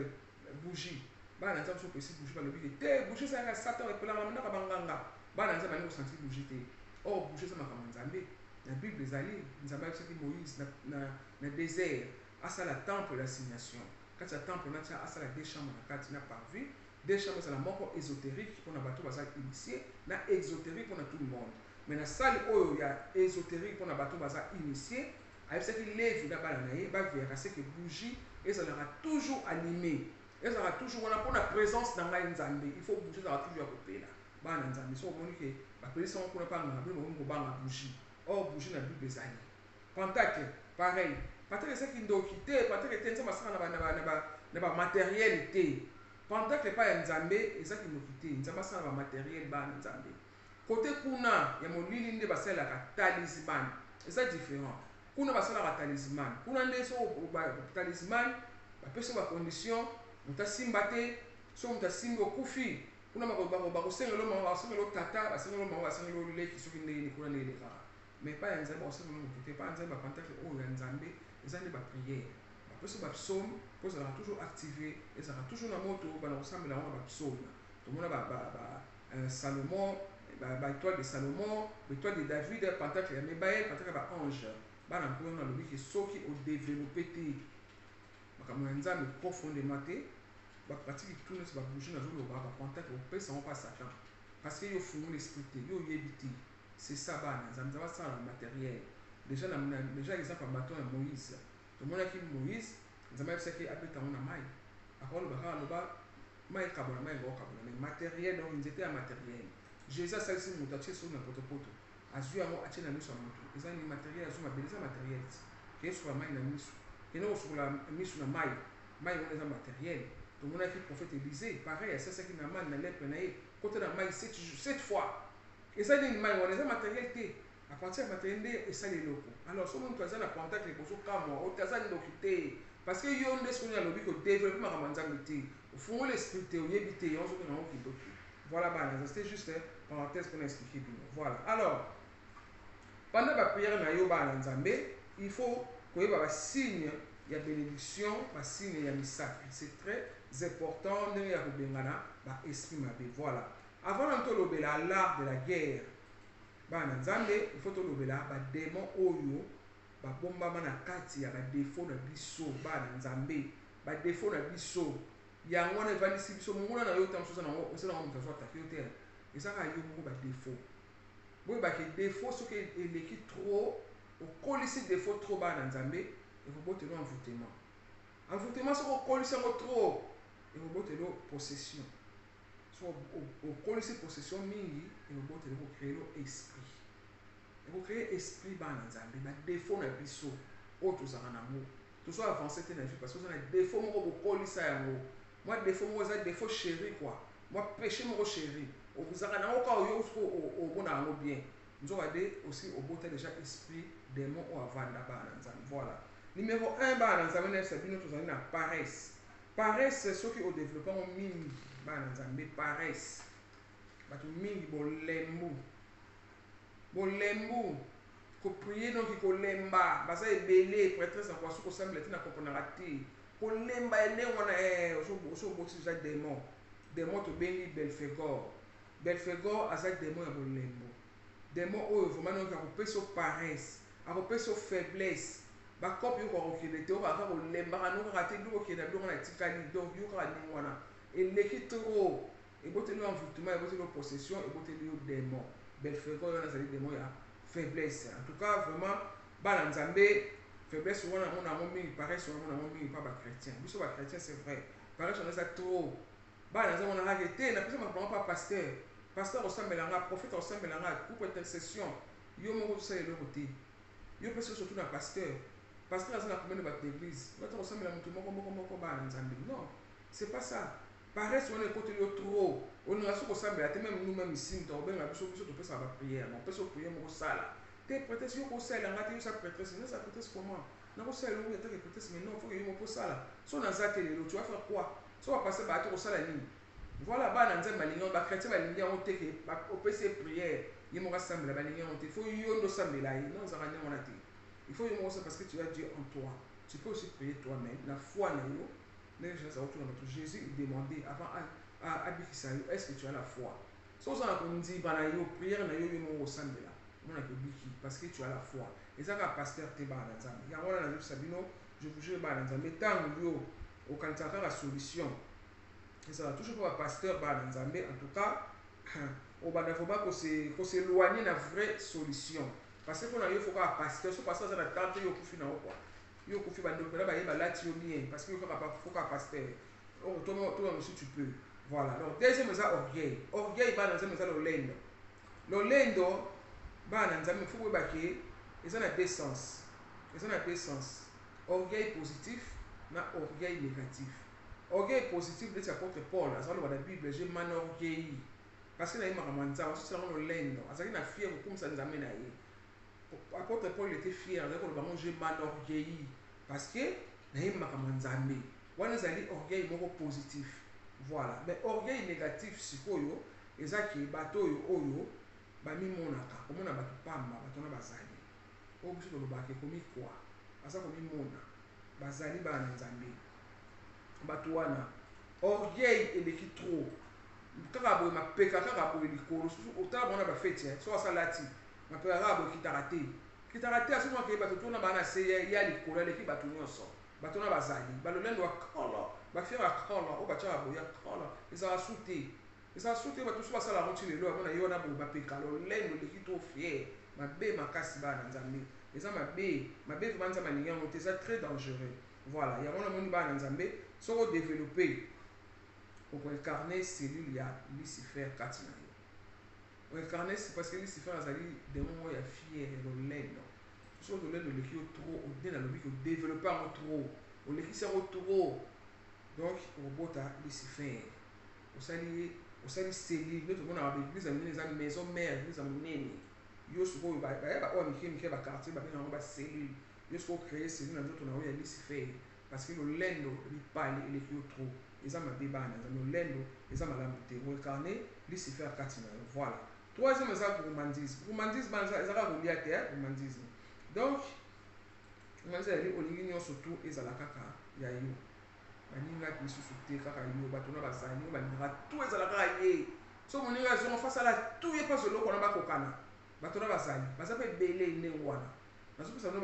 bougie bana nzambe so opesi bougie balobi ke te bougie ezalaka satan epelaka na ndako banganga bana nzambe alingi kosentir bougie te. Or bougie eza makambo ya nzambe na bible ezali nzambe ayebisaki moïse na désert asala temple d'assignation kati ya temple natia asala deux chambres na kati na parvis deux chambres ezala moko ésotérique mpona bato baza initié na exotérique mpona tout le monde. Mais na sali oyo ya ésotérique mpona bato baza initié ayebisaki levi na bana na ye baveyaka seke bougie ezalaka toujours allumé ezalaka toujours wana mpona présence na ngai nzambe il faut bougie ezalaka toujours ya kopela bana na nzambe so omoni ke bapelisi yango kuna pangaka bino bakomi kobanga bougie. Or bougie na bible ezali pentacle pareil pentacle ezaki ndoki te pentacle te nzambe asala na bamatériel te pentacle epai ya nzambe ezaki noki te nzambe asala na bamatériel bana nzambe kote kuna ya molili nde basalelaka talisman eza différent kuna basalaka talisman kuna nde so talisman bapesi bacondition moto asimba te so moto asimbi okufi kuna bakosengela mama basengela tata basengela mama basengela leki soki ndenge kuna nde elekaka mais epai ya nzambe basengela moto te epai ya nzambe bapentacle oyo ya nzambe eza nde bapriere bapesi bapsaume mpo ezalaka toujours activé ezalaka toujours na moto bana kosambela yango na bapsaume tomona Salomon étoile de Salomon étoile de David pentacle ya mibale pentacle ya baange bana nkolo nalobi ke soki odeveloppe te makambo ya nzambe profondément te bapratique tout nyonso babougie nazoloba bapentacle opesa yango pa satan parce que yo fungola esprit te yo oyebi te c'est ça bana nzambe asala na matériel déjà exemple ya bato ya Moïse tomonaki Moïse nzambe ayebisaki abeta yango na mai akoloba kaka aloba mai ekabola mai ekokabola mais matériel donc nzete ya matériel Jésus asalisi moto atie soni na potopoto azwi yango atie na miso ya moto eza ni matériel azwi mabele eza matériel keye sukola mai na miso kende kosukola miso na mai wana eza matériel. Tomonaki prophète Élisée pareil asalisaki na mai na lepre na ye kota na mai 7 fois eza nini mai wana eza matériel te à partir ya matériel nde esali eloko. Alors so moto aza na pentacle ekozokamwa oyo aza ndoki te parce que yo nde soki alobi kodeveloppe makambo ya nzambe te ofungola esprit te oyebi te yango soki nango kindoki. Voilà bana c'était juste parenthèse pour expliquer bino. Voilà, alors pendant la prière na yo bana nzambe il faut koyeba ba signe ya bénédiction ba signe ya misakri c'est très important ndenge ya kobengana ba esprit mabe. Voilà, avant de tolobela l'art de la guerre bana nzambe il faut tolobela ba démon oyo ba bombama na kati ya ba défaut na biso bana nzambe ba défaut na biso yango wana evandisi biso mongona na yo ntango mosusu nango osala yango moto azwatake yo te ezaka yo moko badéfaut boyebaki défaut soki eleki trop okolisi défaut trop bana nzambe ekobotela envoûtement envoûtement soki okolisi yango trop ekobotela possession so okolisi possession mingi ekobotela ekocrée lo esprit ekocrée esprit bana nzambe badéfaut na biso oyo tozalaka nango tozo avancer te na vie parce que oza na défaut moko bokolisa yango. Moi défaut moko eza défaut chéri quoi moi péché moko chéri ozalaka nango ka oyo obona yango bien nzoka de aussi obota déjà esprit démon oyo avanda bana nzambe. Voilà, numéro 1 bana nzambe na sabino tozali na paresse. Paresse soki odéveloppe yango mingi bana nzambe paresse bato mingi bolembu koprier donc kolemba baza ebele prêtresse na kwasu kosambela te na komponaka te kolemba elenge wana osoboti eza démon tobengi belphégor aza démon ya bolembo démon oyo vraiment donc akopesa paresse akopesa faiblesse bakope yo kokokende te okaka kolembaka nokaka te biloko okende biloko na etikali donc yo kaka ndenge wana eleki trop eboteli yo envoûtement eboteli yo possession eboteli yo démon belfego oyo wana ezali démon ya faiblesse en tout cas vraiment bana nzambe faiblesse wana mona yango mingi paresse wana mona yango mingi mpa bachrétien biso bachrétien c'est vrai paresse wana eza trop bana nzambe wana kaka te napesa makambo mpa pasteur osambelanga prophète osambelanga coupe intercession yo moko tosala eloko te yo mpe surtout na pasteur aza na combien de bato d'église nata kosambela moto moko bana nzambe non c'est pas ça paresse wana ekoteli yo trop olinga soki kosambela te même nous-même ici tokobenga biso topesaka baprière mopesa prière moko sala te prêtresse yo kosalelanga te yo sa prêtresse non sa prêtresse comment nakosalela ngo yatake prêtresse mais non faut que yo moko sala so naza te lelo tu vas faire quoi so bapase bato kosala nini voilà bana nzambe balingi yango bachrétien balingi yango te ke opesa prière ye moko asambela balingi yango te faut yo ndo osambela ye non ezaka ndenge wana te il faut yo moko ça parce que tu as Dieu en toi tu peux aussi prier toi-même la foi na yo ndenge jésus azakotuna bato jésus demandé avant abikisa yo est ce que tu as la foi so oza na kondiba na yo prière na yo yo moko osambela mona kobiki parce que tu as la foi ezaka pasteur te bana nzambe yango wana nazobisa bino je vous jure bana nzambe ntango yo okanisaka kaka solution ezala toujours mpo bapasteur bana nzambe en tout cas obanda foba koseloigne na vraie solution parce que mpona yo foka bapasteur so pasteur aza na tante yo okufi na yo kua yo okufi bandeko mpena baye balati yo bien parce que yo foka pasteur toi aussi tu peux voilà donc deuxième eza orgueil bana nzambe eza lolendo bana nzambe fo koyebake eza na deux sens orgueil positif na orgueil négatif orgueil positif ndeti apôtre paul azaloba na bible je m'enorgueillis parce que nayebaka nzambe asotilango lolendo azalaki na fier kokumisa nzambe na ye apôtre paul était fier azalaki koloba ngo je m'enorgueillis parce que nayebaka nzambe wana ezali orgueil moko positif voilà mais orgueil négatif sikoyo ezaki bato oyo bamimonaka komona bato pamba bato na bazali oyo biso tolobaka komikwa aza komimona bazali bana nzambe bato wana orgueil eleki trop kaka boye mapeka kaka boye likolo otala bona bafeti so asalati mapeka kaka boye kitaka te asoki akei bato tona bana se ya likolo eleki bato nyonso bato na bazali balolendo akala bafiere akala oyo batiaka boye akala ezala su te bato so basala yango nti lelo yamona ye wana boye bapeka lolendo eleki trop fiere mabe makasi bana nzambe eza mabe vraimen nzambe alingi yango te eza très dangereux voilà yango namoni bana nzambe soko odéveloppe okoincarne cellule ya lucifer kati na yo oincarne parce que lucifer azali démon oyo ya fiere ya lolendo soki lolendo oleki yo trop ode nalobi ke odéveloppe yango trop olekisi yango trop donc okobota lucifer osali cellule nde tomonaka baeglise ya minene eza maison mare eglise ya monene yo sikoyo bayeba oyo mike bakartier babenga yango bacellule yo sikoyo ocréer cellule na nzoto na oyo ya lucifer parce que lolendo mibali eleki yo trop eza mabe bana nzambe lolendo eza malamu te oincarne lucifer kati na yo voilà troisième eza gourmandisme bana ezaka kolia te gourmandisme donc gourmandisme ezali olingi nyonso tu ezala kaka ya yo baninga lisusu te kaka yo bato na bazali yo balingaka tu ezala kaka ye so moninga azongo face ala tu ye mpasi eloko wana bakokana bato na bazali baza mpe ebele ndenge wana nazopesa no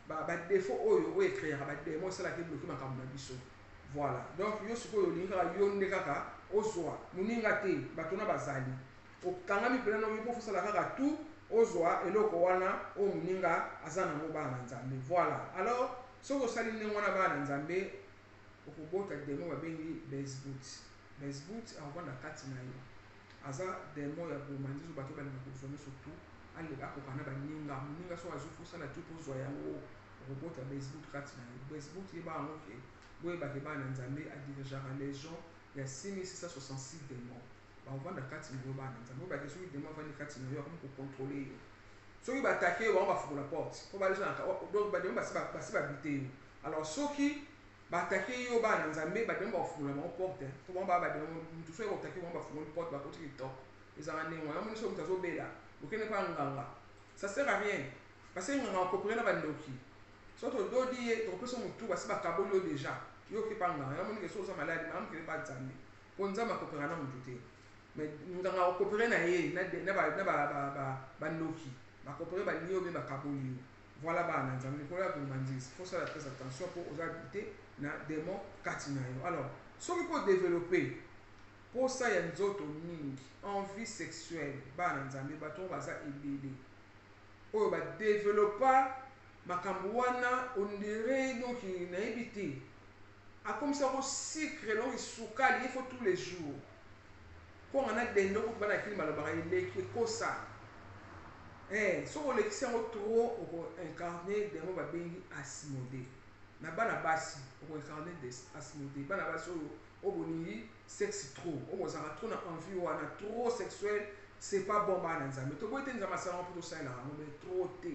badefo oyo ekreaka bademo esalaka ebloke makambo na biso voilà donc yo sikoyo olingi kaka yo nde kaka ozwa moninga te bato na bazali okangami mpena no yo mpo fosala kaka tu ozwa eloko wana oyo moninga aza nango bana na nzambe voilà alors soki osali ndenge wana bana na nzambe okobota demo babengi Beelzebut akovanda kati na yo aza demo ya gourmandise bato balinga kozwa nyonso tu akokana baninga moninga so azofosala tu mpo ozwa yango okobota Beelzebut kati na yo Beelzebut yeba yango ke boyebake bana nzambe adirigeaka légion ya 6666 démon bakovanda kati na yo bana nzambe oyebake soki démon avandi kati na yo akomi kocontrôle yo soki batake yo bango bafungola porte mpo donc bademo basi babite yo alors soki batake yo bana nzambe bademo bakofungola bango porte mpo bango baa bademo mutu so ekotake bango bafungoli porte bakoti kitoko ezaka ndenge wana moni soki mutu azobela okende mpa nganga ça sert à rien parce que nganga okopere na bandoki so tododi ye tokopesa mutu basi bakaboli yo déjà yo oke mpa nganga yamonike so oza maladi malamu kende mpa nzambe mpo nzambe akopera na mutu te mais nganga okopere na ye na bandoki bakopere balie yo mpe bakaboli yo Voilà, bana nzambe pour la gourmandise. Il faut faire très attention pour aux habiter na démon katinayo. Alors, ce qu'il faut développer pour ça, il y a une autre envie sexuelle. Bana nzambe bato baza ebele. Oyo ba développer makambo wana on dirait donc na ebité. A comme ça au sucre donc sukali il faut tous les jours. Quand on a des ndoko bana kili malobaka ileki ko ça. So olekisi yango trop okoincarne demo babengi asimode na bana basi okoincarne asimode bana basi oyo obolingi sexe trop okozala trop na envie wana trop sexuel c'est pas bon bana nzambe toboyi te nzambe asalanga mpo tosalela yango mais trop te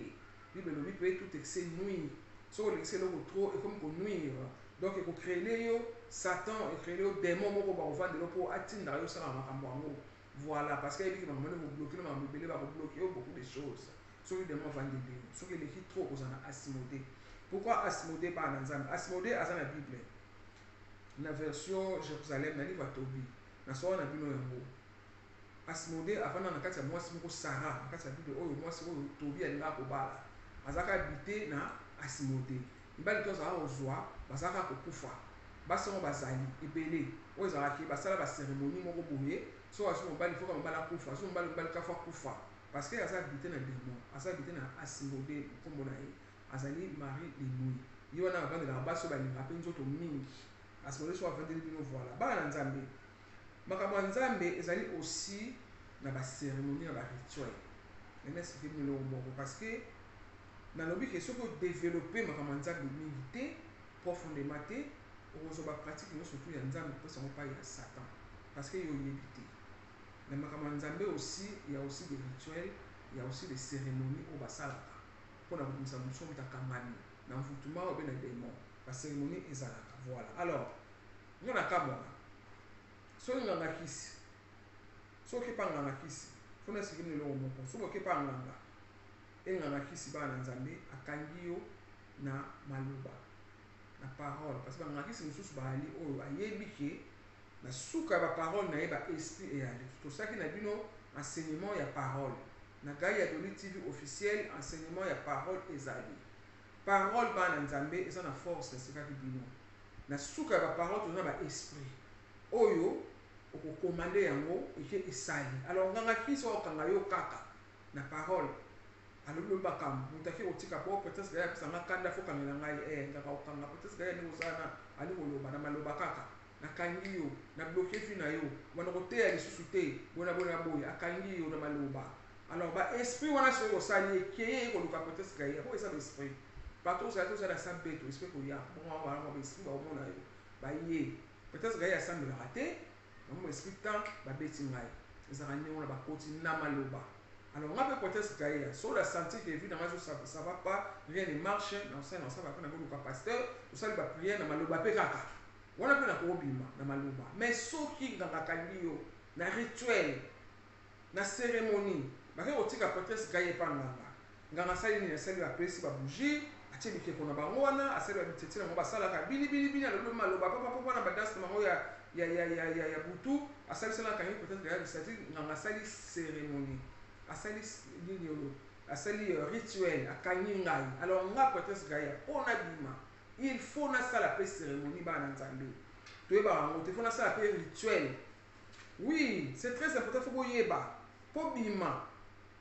bible elobi mpe tout excès nuire soki olekisi eloko trop ekomi konuire donc ekocréele yo satan ecréele yo démon moko bakovandela mpo atindaka yo osalaka makambo yango. Voilà, parce qu'il y a des gens qui vont bloquer, beaucoup de choses. Ceux qui demandent vendre des livres, ceux qui écrivent trop, vous en avez assimodé. Pourquoi assimodé par l'ensemble? Assimodé, c'est dans la Bible. La version Jérusalem, dans le livre de Tobie, dans le livre de Yango. Assimodé, avant dans le cas de moi, c'est mon Sarah, dans le cas de la Bible, moi, c'est mon Tobie, elle est là pour bala. Azaka habité na assimodé. Il va le temps à ozoa, bazaka kokufa. Basson bazali, ebele, ozalaki, basala ba cérémonie moko boye. So asu mobali il faut que mobali kufa asu mobali kafa kufa parce que aza habité na démon aza habité na asimodé kombo na ye azali mari de nuit ye wana bavandela baso balinga mpe nzoto mingi asimodé so avandeli bino voilà bana na nzambe makambo ya nzambe ezali aussi na bacérémonie na barituel ena esike bino eloko moko parce que nalobi ke soki odéveloppe makambo ya nzambe mingi te profondément te okozwa bapratique nyonso tu ya nzambe mposa yango pai ya satan parce que yo oyebi te. Mais Nzambe aussi, il y a aussi des rituels, il y a aussi des cérémonies au basalaka. Pour la nous sommes dans Kamani, dans le foutouma ou bien des démons. La cérémonie est zalaka. Voilà. Alors, nous avons un cas. Si nous avons un kisi, si nous avons un kisi, il faut que nous avons un kisi. Si nous avons un kisi, nous avons un kisi na maluba, na parole. Parce que nous avons un kisi, nous avons un kisi, na suka ba parole na ye ba esprit et aller tout ça qui na bino enseignement ya parole na gai ya Doli TV officiel enseignement ya parole ezali parole ba na nzambe eza na force na sika bino na suka ba parole to na ba esprit oyo okokomande yango eke esali alors nganga kiso okanga yo kaka na parole alobi bakam mutaki otika po peut-être que ya pisanga kanda fo kamela ngai ngaka okanga peut-être que ya ni ozana ali koloba na maloba kaka akangi yo na bloqué fi na yo wana koteya lisusu te bona boye akangi yo na maloba alors ba esprit wana so osali ekeye koluka peut-être que ya ko esa esprit bato ça to ça la sabeto esprit ko ya bon wana ba esprit ba omona yo ba ye peut-être que ya sambe la raté na esprit tant ba beti ngai ezaka ni wana ba koti na maloba alors on a peut-être que ya so la sentir que évidemment ça va pas rien ne marche non ça va pas na ko pasteur ça ba prière na maloba pe kaka wana pe na kobima na maluba mais soki nganga kangi yo na rituel na cérémonie bake kotika peut-être gaye pa nganga sali ni sali ba pesi ba bougie atie bikeko na bango wana asali ba bitete na ngo basalaka bili alobi maloba papa na badanse na bango ya butu asali sala kangi peut-être ya bisati nganga sali cérémonie asali nini yo asali rituel akangi ngai alors nga peut-être gaye ona bima il faut na sala pe cérémonie ba na nzambe toyeba ngo te faut na sala pe rituel oui c'est très important faut boyeba po bima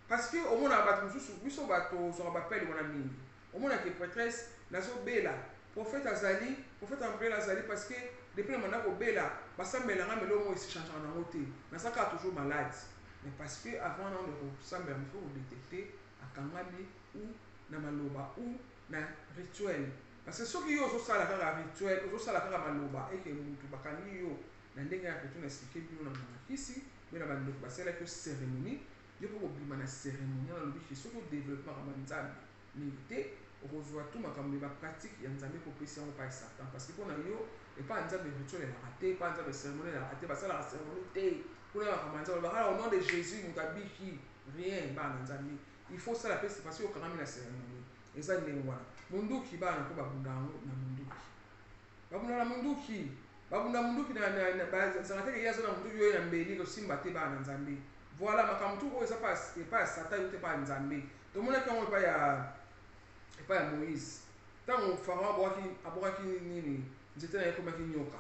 parce que au mona bato mususu biso bato so ba pele wana mingi au mona ke prêtresse nazo bela prophète azali prophète ambrela azali parce que depuis mona ko bela basambela nga melo mo isi change na ngote na saka toujours malade mais parce que avant on ne sambela il faut détecter akangami ou na maloba ou na rituel. Parce que ceux qui ont ça la rituel, ont ça la maloba et que mutu bakani yo na ndenge ya petu na expliquer bino na ici, mais na bando ba c'est la que cérémonie, yo ko bima na cérémonie na lobi que ceux qui développement ya nzambe milité okozwa tout makambo ba pratique ya nzambe ko pesa ngo pa satan parce que pour na yo et pas nzambe rituel la raté, pas nzambe cérémonie la raté, ba ça la cérémonie té pour na makambo nzambe ba au nom de Jésus mutabiki rien ba nzambe. Il faut ça la pesa parce que quand même la cérémonie. Et ça ni wana. Munduki bana ko babunda na munduki babunda na munduki babunda munduki na bazangateke yazo na munduki yo na mbeli ko simba te bana nzambe voilà makamtu ko eza pas sata yote pa nzambe to mona ko pa ya et pas Moïse. Tant que Pharaon a nini, j'étais dans comme un nyoka.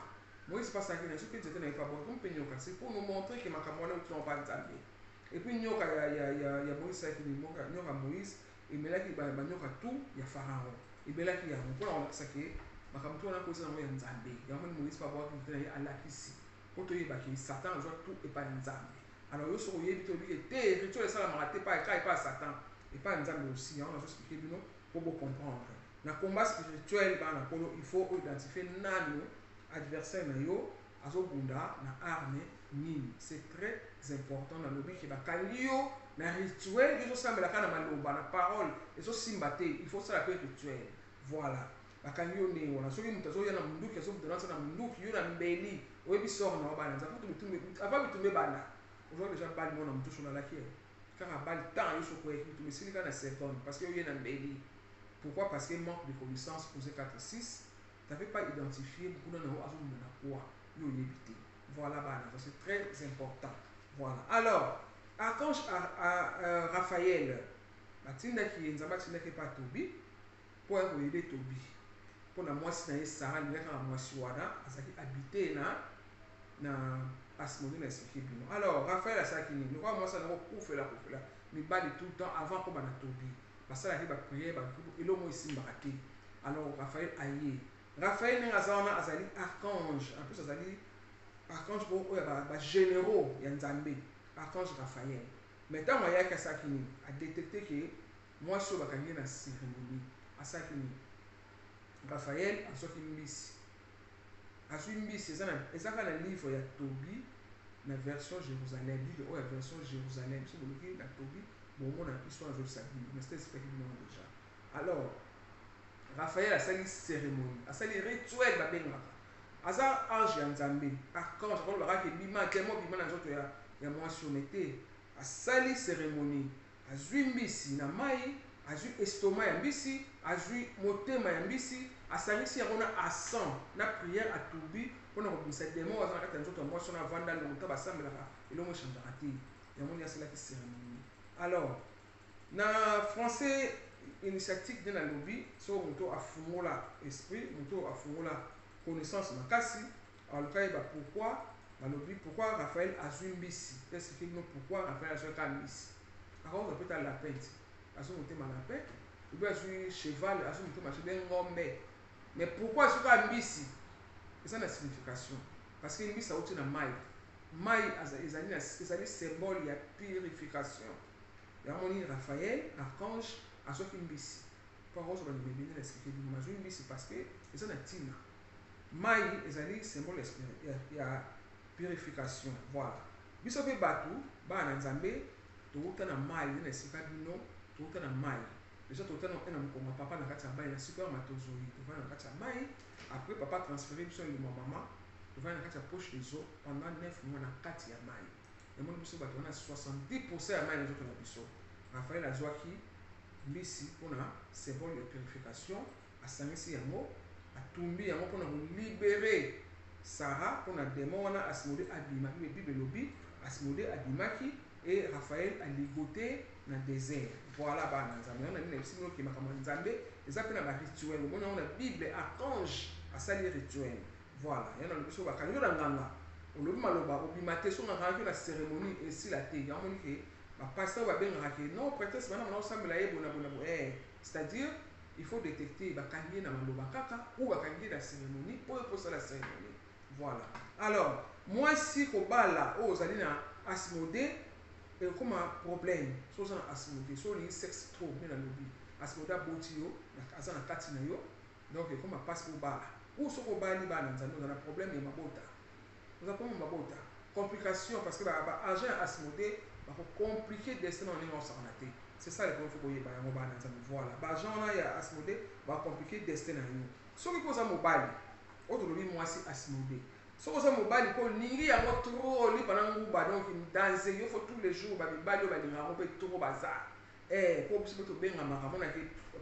Moïse passe à qui, ce que j'étais dans pas bon, comme nyoka. C'est pour nous montrer que ma camarade qui n'ont pas de zambé. Et puis nyoka, il y a Moïse qui dit nyoka Moïse, et mais là qui va nyoka tout, il y a Pharaon. Et bien là qui y a un peu on a ça qui ma camarade on a causé dans un zambé. Il y a un Moïse pas bon qui était à la ici. Pour te dire que Satan joue tout et pas un zambé. Alors yo sur yé bito bi té rituel ça la maraté pas et pas Satan et pas un zambé aussi on a expliqué bino pour vous comprendre. Na combat spirituel ba na polo il faut identifier nani adversaire na yo azobunda na arme nini. C'est très important na lobi ke ba kalio na rituel yo sambela kana maloba na parole et so simbate il faut ça la rituel. Voilà. Ba kalio ne wona so ki mutazo ya na munduki so mutazo na munduki yo na mbeli oyebi sort na ba na za futu bitumbe avant bitumbe bana. Aujourd'hui déjà balle mon touche sur la laquelle car à balle temps il faut que tu me signe dans la seconde parce que il y a un belly. Pourquoi? Parce qu'il manque de connaissances posé 4 6 tu n'avais pas identifié beaucoup dans le azon de la quoi yo éviter. Voilà balle c'est très important. Voilà. Alors archange Raphaël batinda qui nzamba tinda qui pas Tobi pour aider Tobi pour la moitié na Sarah ni ka moitié wana azaki habiter na Asmodé na expliqué bino. Alors Raphaël a ça qui nous quoi moi ça n'a pas la mais bali tout le temps avant qu'on bana Tobi parce que la riba prière ba et le mot ici maraté. Alors Raphaël aïe Raphaël n'est azana azali archange en plus azali archange pour ba généraux ya Nzambe archange Raphaël. Maintenant moi ya ka ça qui a détecté que moi sur ba kangi na cérémonie à ça qui Raphaël a ce qui mbisi azwi mbisi ezaka na livre ya Tobi na version Jérusalem livre oyo ya version Jérusalem so boloki na Tobi bomona histoire de sa vie mais c'était expliqué déjà. Alors Raphaël asali cérémonie asali rituel babengaka aza ange ya Nzambe archange akolobaka ke bima tellement bima na nzoto ya mwasi onete asali cérémonie azwi mbisi na mai azwi estomac ya mbisi azwi motema ya mbisi asangisi yango na ascend na prière à Tobi mpona kobimisa démon aza na kati ya nzoto ya mwasi wana avanda longtemps basambelaka elongo echangeaka te yango nde asalaki cérémonie. Alors na français initiatique nde nalobi so moto afungola esprit moto afungola connaissance makasi aluka yeba pourquoi balobi pourquoi Raphaël azwi mbisi explique bino pourquoi Raphaël azwaka mbisi akoza peut-être lapin ti azwi motema lapin ou bien azwi cheval azwi motema cheval ngombe. Mais pourquoi ce cas mbisi? C'est une signification. Parce que mbisi a outil na mai. Mai ezali symbole ya purification. Ya moni Raphaël, archange, a ce qui mbisi. Pour rose va nous bénir l'expliquer du mazou mbisi parce que c'est un tina. Mai ezali symbole ya purification. Voilà. Biso pe batu ba na Nzambe to uta na mai na esika bino to uta na mai. Déjà tout le temps on papa na kati ya mai na super matozoi to va na kati ya mai après papa transféré biso le maman to va na kati ya poche des eaux pendant 9 mois na kati ya mai et mon biso bato na 70% ya mai na zoto na biso. Raphaël azwaki mbisi pona symbole de purification asangisi yango atumbi yango pona ko libérer Sarah pona démon wana Asmodé abimaki le Bible lobi Asmodé abimaki et Raphaël a ligoté dans le désert. Voilà, bah, Nzambe. On a mis les signes qui marquent Nzambe. Les appels à rituel. On a la Bible, archange, à salir rituel. Voilà. Il y a un peu de quand il y a un ganga. On le maloba, on bimate sur la cérémonie et si la thé. Il y a un moment que le pasteur va bien raquer. Non, prêtez, maintenant, on semble la yébona. C'est-à-dire, il faut détecter quand il y a un maloba kaka ou quand il y a la cérémonie pour poser la cérémonie. Voilà. Alors, moi, si au bas là, aux alina Asmodé, et comme un problème, so ça Asmodé, so les sexe trop bien dans le vie. Asmodé botio, na azana katina yo, donc comme un passe pour bas. Ou so au bas ni bas dans un problème et mabota. Nous avons mabota. Complication parce que agent Asmodé va compliquer destin en ligne en naté. C'est ça le problème faut que y ait mobile dans un voilà. Agent là ya Asmodé va compliquer destin en ligne. So qui cause un mobile. Autre lui moi c'est Asmodé. So ça mobile ko ningi ya trop li pendant nguba donc il danse il faut tous les jours ba bali ba linga ko pe trop bazar ko biso to benga makamo na ke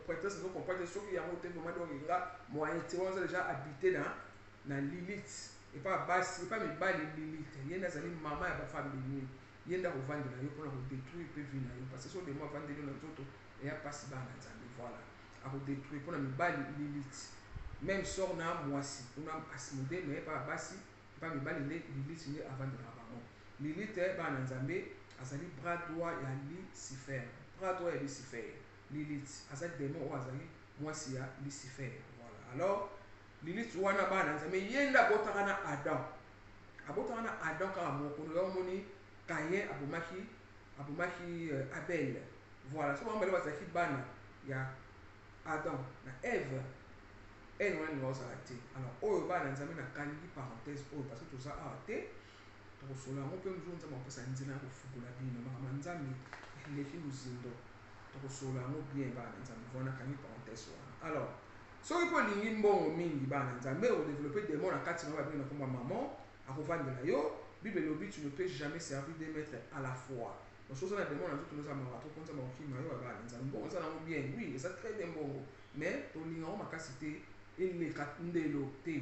prêter ce qu'on peut so ki ya mo tempo ma donc nga moyen ti on déjà habité na Lilith et pas basse et pas me bali Lilith yenda zali mama ya ba femme ni yenda ko vendre na yo pour détruire pe vie na yo parce que so de moi vendre na toto et ya passe ba na Nzambe voilà. akodétruire mpona mibali Lilith. Même sort na mwasi mpona asimode mais pa basi pa mibali nde Lilith nde avandelaka bango. Lilith bana nzambe azali bras droit ya Lucifer. Bras droit ya Lucifer. Lilith azali démon oyo azali mwasi ya Lucifer. Voilà. Alors Lilith wana bana nzambe yenda abotaka na Adam. Abotaka na Adam kaka moko yo moni Caïn abomaki Abel. Voilà. So bambe bazaki bana ya Adam na Ève. Elle wana ninga ozala te. Alors oyo bana nzambe na kangi parenthèse oyo parce que toza awa te. Tokosola yango mpe mozo nzambe akopesa nzela ya kofukola bino makambo ya nzambe eleki luzindo. Tokosola yango bien bana nzambe wana kangi parenthèse wana. Alors soki mpo olingi mbongo mingi bana nzambe odeveloppe démon na kati na babino na komba maman akovandela yo. Bible elobi tu ne peux jamais servir deux maîtres à la fois. Donc soki oza na démon na nzoto oza marato mpo nzambe akokima yo bana nzambe mbongo eza nango bien oui eza très bien mbongo mais tolinga yango makasi te eleka ndelo te.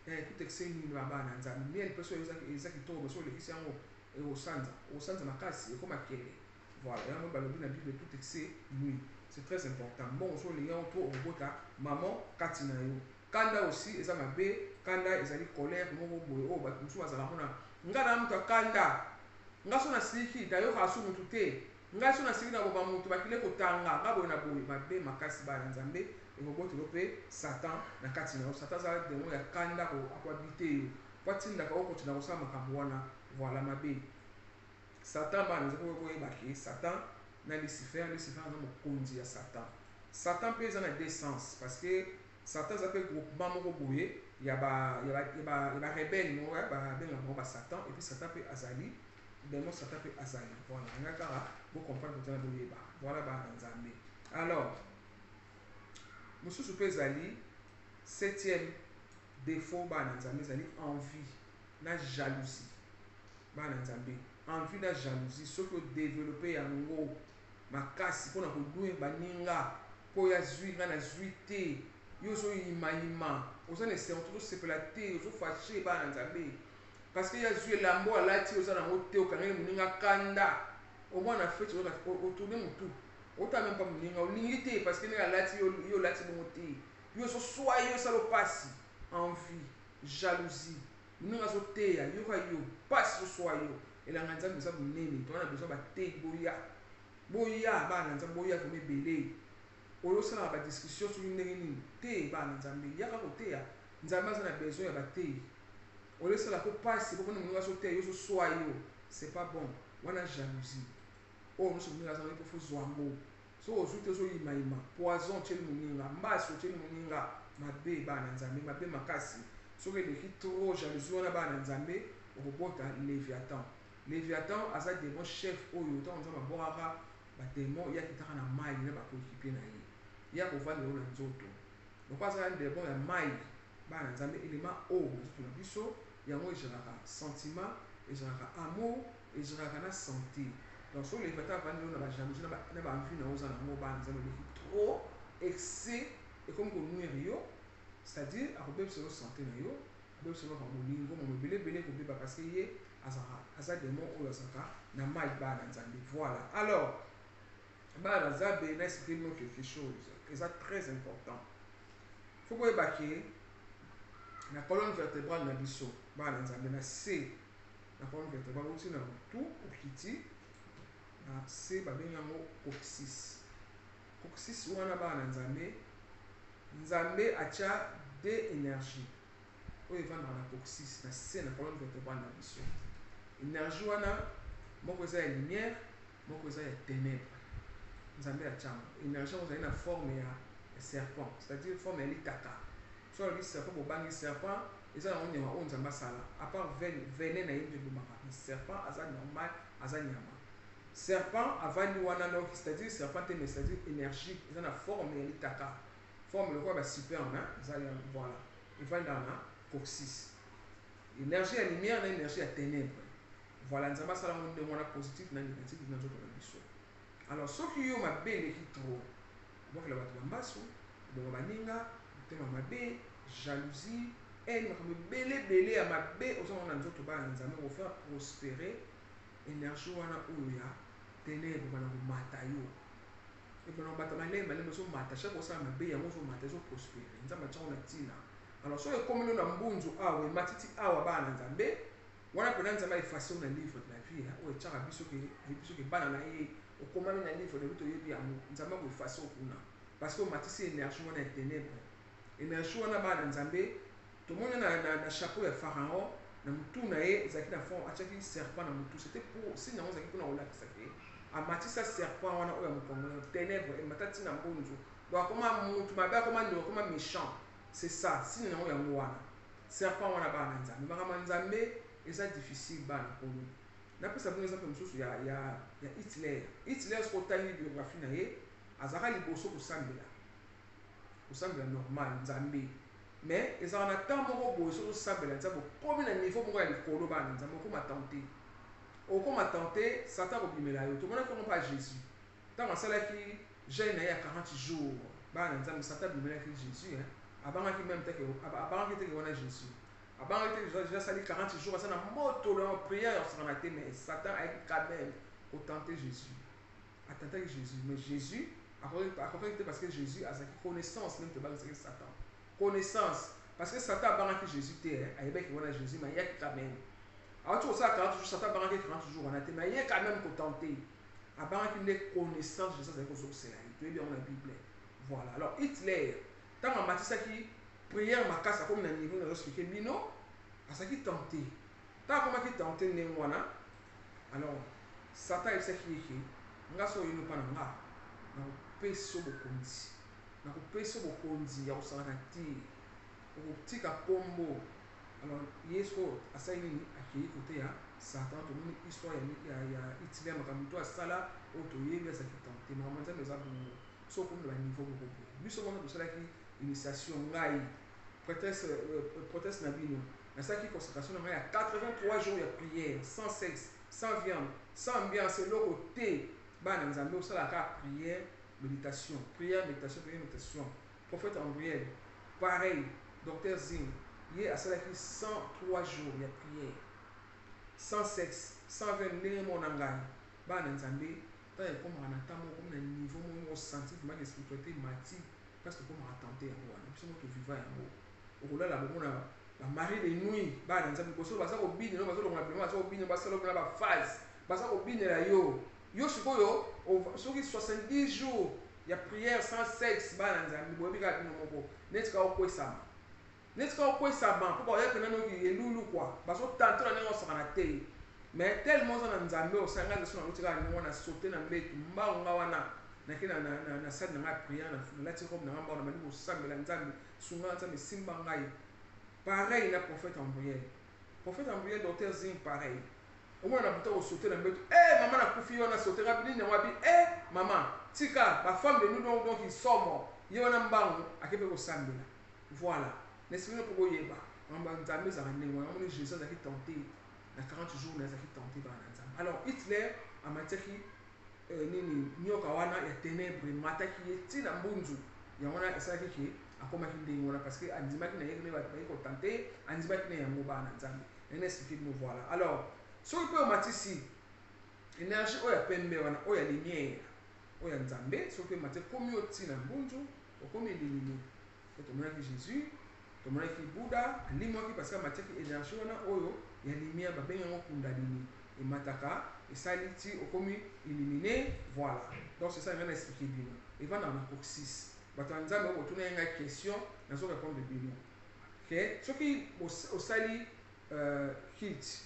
Tout excès nini bana nzambe miel mpe so eza kitoko so olekisi yango osanza makasi ekoma kele. Voilà yango balobi na Bible tout excès nuit. C'est très important. Bon so olingi yango to okobota maman kati na yo. Kanda aussi eza mabe. Kanda ezali colère moko boye oyo bato mosusu bazala mpona nga na moto akanda nga so nasiliki dayoka asu motu te nga so nasiliki na boba motu bakile kotanga nga boye na boye mabe makasi bana nzambe ekobotelo mpe Satan na kati na yo. Satan azala démon ya kanda akohabite yo po atindaka oyo kotina kosala makambo wana. Voilà mabe Satan bana nzambe oyo boyebaki Satan na Lucifer. Lucifer aza mokonzi ya Satan. Satan mpe eza na deux sens parce que Satan aza mpe groupement moko boye ya ba rebelle moko babenga bango ba Satan et puis Satan mpe azali démon Satan mpe azali. Voilà nga kaka bocomprendre kotana boyeba. Voilà bana nzambe. Alors mosusu mpe ezali septième défaut bana nzambe ezali envie na jalousie bana nzambe. Envie na jalousie soki odéveloppe yango makasi mpona kodue baninga mpo ya zwi nga na zwi te yo ozoyimayima oza na esengo tozosepela te ozofashe bana nzambe parce que ya zwi elambo alati oza nango te okangeli moninga kanda omwana feti otourne motu otala meme mpa moninga olingi te parce que ndenge alati yo olati bongo te yo ozoswa yo esala opasi. Envie jalousie moninga azoteya yoka yo pasi ozoswa yo elanga nzambe eza monene tona na besoin batei boya bana nzambe boya vraimen ebele oyo osalaka badiscussion soki ndenge nini te bana nzambe yaka koteya nzambe aza na besoin ya batei oyo osalaka mpo pasi mpo mpona moninga azoteya yo ozoswa yo c'est pas bon wana jalousie oyo nyonso moninga aza mpo fozwa yango so ozwi te ozoyimayima poison otyeli moninga mbasi otyeli moninga mabe bana nzambe mabe makasi soki eleki trop jalousie wana bana nzambe okobota Léviathan. Léviathan aza démon chef oyo ntango nzambe abwakaka badémon ya kitaka na mai na bakoéquipe na ye ya kovandela oyo na nzoto loko azala démon ya mai bana nzambe elema oyo na nzoto na biso yango ezalaka sentiment ezalaka amour ezalaka na santé. Donc so Léviathan avandeli oyo na bajalousie na baenvie na oza nango bana nzambe eleki trop excès ekomi konuire yo c'est-à-dire akobebisa yo santé na yo akobebisa yo molingo momo ebelebele ekobeba parce que ye aza démon oyo azalaka na mai bana nzambe. Voilà. Alors bana nzambe na expliquer bino quelque chose eza très important. Faut koyeba ke na colonne vertébrale na biso bana nzambe na se na colonne vertébrale outi na motu okiti na se babengi yango coccyx. Coccyx wana bana nzambe nzambe atya deux énergie oyo evandaka na coccyx na se na colonne vertébrale na biso. Énergie wana moko eza ya lumière moko eza ya ténèbre. Nzambe atyama énergie yango ezali na forme ya serpent c'est-à-dire forme ya litaka. So alobi serpent bobangi serpent eza nango nyama oyo nzambe asala à part venin na ye nde ebomaka mais serpent aza normal aza nyama. Serpent avandi wana noki c'est-à-dire serpent te mais c'est-à-dire énergie eza na forme ya litaka forme lokola basuperme ezali voilà evandaka na coccyx. Énergie ya lumière na énergie ya ténèbre. Voilà nzambe asala ngo ndenge wana positif na négatif na nzoto na biso. Alors soki yo mabe eleki trop obokela bato bambaso obonga baninga motema mabe jalousie haine makambo ebelebele ya mabe ozomona na nzoto bana nzambe kofaire prospérer énergie wana oyo ya ténèbre bana komata yo et puis on bat malé malé so mata chaque fois ça m'a bien on so mata so prospérer nzamba tshona tina alors so e comme na mbunzu awe matiti awa bana nzambe wana pena nzamba effacer na livre de la vie o tshaka biso ke bana na ye o koma na livre de luto yebi amu nzamba ko effacer okuna parce que matisi énergie wana ténèbres énergie wana bana nzambe to mona na chapeau ya pharaon na mutu na ye ezaki na fond atchaki serpent na mutu c'était pour si na ozaki kuna olakisa ke amatisa serpent wana oyo mokongo ténèbres et matati na mbunzu donc comment mutu mabe comment méchant c'est ça si na yango wana serpent wana bana nzambe makama nzambe eza difficile bana kono napesa bino exemple mosusu ya Hitler sokotali biographie na ye azaka liboso kosambela normal nzambe mais ezala na temps moko boye soki osambela nzambe okomi na niveau moko ya likolo bana nzambe okoma tente satan kobimela yo tomonaki yango mpa jésus ntango asalaki jeune na ye ya 40 jours bana nzambe satan abimelaki jésus abangaki même teke abangaki teke wana jésus abangaki teke déjà asali 40 jours asala na moto na prière osakana te mais satan ayaki quand même kotente jésus atentaki jésus mais jésus akokaki te parce que jésus azalaki connaissance même tobangisaki satan connaissance parce que satan abangaki jésus te ayebaki wana jésus mais ayaki quand même awati kosala 40 jours satan abangaki 40 jours wana te mais aye quand même kotente abangaki nde connaissance jésus azalaki kozokosela ye toyebi yango na bible voilà alors Hitler ntango amatisaki prière makasi akomi na niveau nazoexplike bino azalaki tente ntango akomaki tente ndenge wana alors satan ayebisaki yeke nga so oyino mpa na nga nakopesa bokonzi ya kosalaka te okotika nkombo alors yesu asali nini akei kote ya satan tomoni histoire ya Hitler makambo to asala oyo toyebi azalaki tente makambo nzambe eza bongo so okomi na baniveau moko boye biso mona tosalaki initiation ngai proteste na bino nasalaki consécration na ngai ya 83 jours ya prière sans sexe sans viande sans ambiance eloko te bana nzambe osalaka prière méditation prophète Andriel pareil docteur Zing ye asalaki 103 jours ya prière sans sexe sans viande ndenge mona ngai bana nzambe ntango ekomaka na ntango moko na niveau moko scientifique maki spiritualité mati parce que ekomaka tente yango wana biso moko toviva yango okolala bongo na bamari de nuit bana nzambe koso baza kobinela bazolongola biloko baza kobinela basalobela baphase baza kobinela yo sikoyo soki 70 jours ya prière sans sexe bana nzambe boyebi kaka bino moko netika okwesama mpo baoya pena noki elulu kwa bazotante na ndenge osakana te mais tellement oza na nzambe osanga zeso na lotika ndenge wana saute na mbetu mbango nga wana nake na sali na ngai prière nalati robe na ngai mbango na bandi kosambela nzambe sunga nzambe esimba ngai pareil na prophète Ambriel docteur Zing pareil omona na buta kosaute na mbetu mama nakufi yo wana sautera nini yango abi mama tika bafemme de nous donc ils sommes ye wana mbango ake mpe kosambela voilà nesili no mpo koyeba mamba nzambe ezalaka ndenge wana amoni jésus azalaki tente na 40 jours na azalaki tente bana nzambe alors Hitler amatiaki nini nyoka wana ya ténèbre emataki ye ntina mbunzu yango wana esalaki ke akomaki ndenge wana parce que andimaki na ye kene bato baye kotante andimaki na yango bana nzambe ene expliqué bino voilà alors soki mpe omatisi énergie oyo ya pembe wana oyo ya lumière oyo ya nzambe soki mpe omati komi otina mbunzu okomi elimine po tomonaki jésus tomonaki buda alimwaki parce que amatiaki énergie wana oyo ya lumière babengi yango kundalini emataka esali ti okomi éliminé voilà donc c'est ça ngai na expliqué bino evandaka na coxis bato ya nzambe okotuna ye ngai question nazorépondre bino ke soki osali hit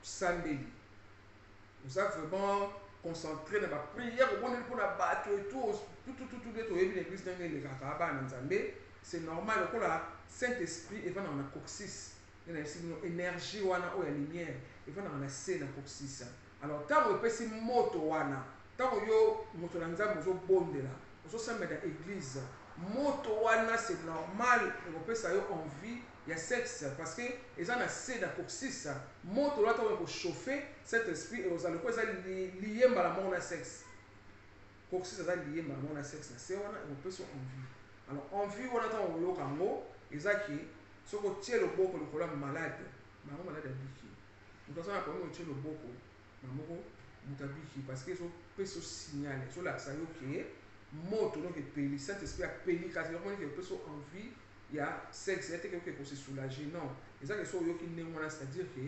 sambeli oza vraiment concentré na baprière obondeli mpona bato etout nde toyebi na église ndenge elekaka bana nzambe c'est normal lokola saint esprit evandaka na coxis nde nayebisi bino énergie wana oyo ya lumière evandaka na se na coxis alors ntango epesi moto wana ntango yo moto na nzambe ozobondela ozosambela église moto wana c'est normal ekopesa yo envie ya sexe parce que eza na se na coxis moto wana ntango ekochauffe cet esprit ekozala loko eza liye mbala moko na sexe coxis eza liye mbala moko na sexe na se wana ekopesa yo envie alors envie wana ntango oyoka yango eza ke soki otie loboko likolo ya malade bango malade abiki moto aza na problème otie loboko na moko mutabiki parce que so peso signal so la ça yo que moto donc peli cet esprit a peli kasi vraiment que peso envie il y a sexe il y a quelque chose pour se soulager non et ça que so yo qui n'est moi c'est-à-dire que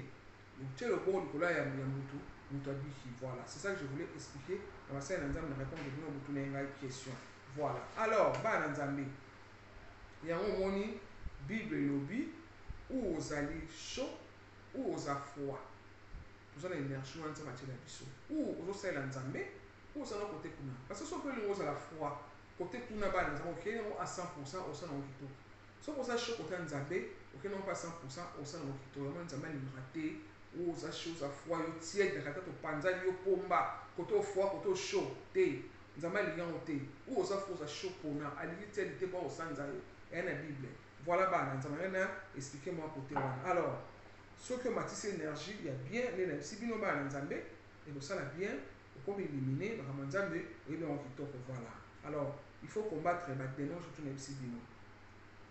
tu le bon Nicolas ya mutu mutabiki voilà c'est ça que je voulais expliquer on va essayer d'entendre me répondre à mutu na question voilà alors ba nzambe ya moni bible lobi ou ozali chaud ou oza froid toza na énergie wana nzambe atie na biso ou ozosalela nzambe ou ozala kote kuna parce que soki olingi ozala froid kote kuna bana nzambe okei yango a 100% osala yango kitoko soki oza chaud kote ya nzambe okei yango mpe a 100% osala yango kitoko yango nzambe alingaka te ou oza chaud oza froid yo tiède kata topanzani yo pomba kote ofroid kote ochaud te nzambe alingi yango te ou oza froid oza chaud mpona alingi tiède te mpo osanza yo eya na bible voilà bana nzambe ngai na expliqué moi kote wana alors soki omatisi énergie ya bien nde na bisi bino bana nzambe ekosala bien okomi éliminer makambo ya nzambe oyebi yango kitoko voilà alors il faut combattre badémon surtout na bisi bino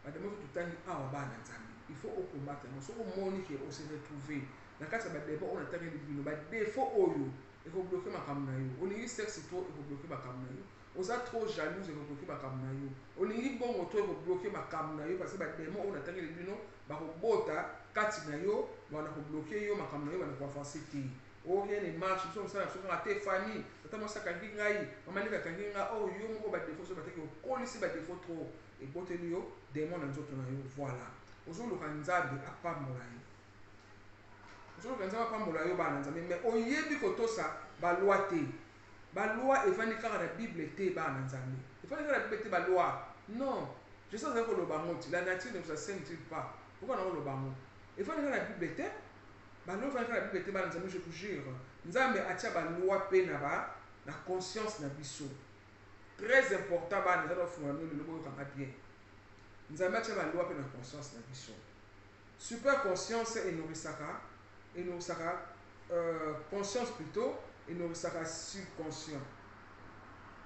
badémon so totangi awa bana nzambe il faut ocombattre yango soki omoni ke ose retrouve na kati ya badémon oyo natangeli bino badéfaut oyo ekobloke makambo na yo olingi sexe to ekobloke makambo na yo oza trop jalouse ekobloke makambo na yo olingi bongo to ekobloke makambo na yo parce que badémon oyo natangeli bino bakobota kati na yo bana kobloke yo makambo na yo bana koavanse te o rien ne marche biso mosala biso kaka te famille tata mwasi akangi ngai mama ndenge akangi ngai oyo yo moko badéfaut so bateki okolisi badéfaut trop eboteli yo démon na nzoto na yo voilà ozoluka nzambe apambola yo ozoluka nzambe apambola yo bana nzambe mais oyebi kotosa baloi te baloi evandi kaka na bible te bana nzambe evandi kaka na bible te baloi non jésus azali koloba ngo ti la nature ne vous enseigne pas pourquoi na koloba ngo evandi kaka na bible te baloi evandi kaka na bible te bana nzambe je vous jure nzambe atia baloi mpe na conscience na biso très important bana nzambe afungola bino lelo boyokanga bien nzambe atia baloi mpe na conscience na biso super conscience enorisaka conscience plutôt enorisaka subconscient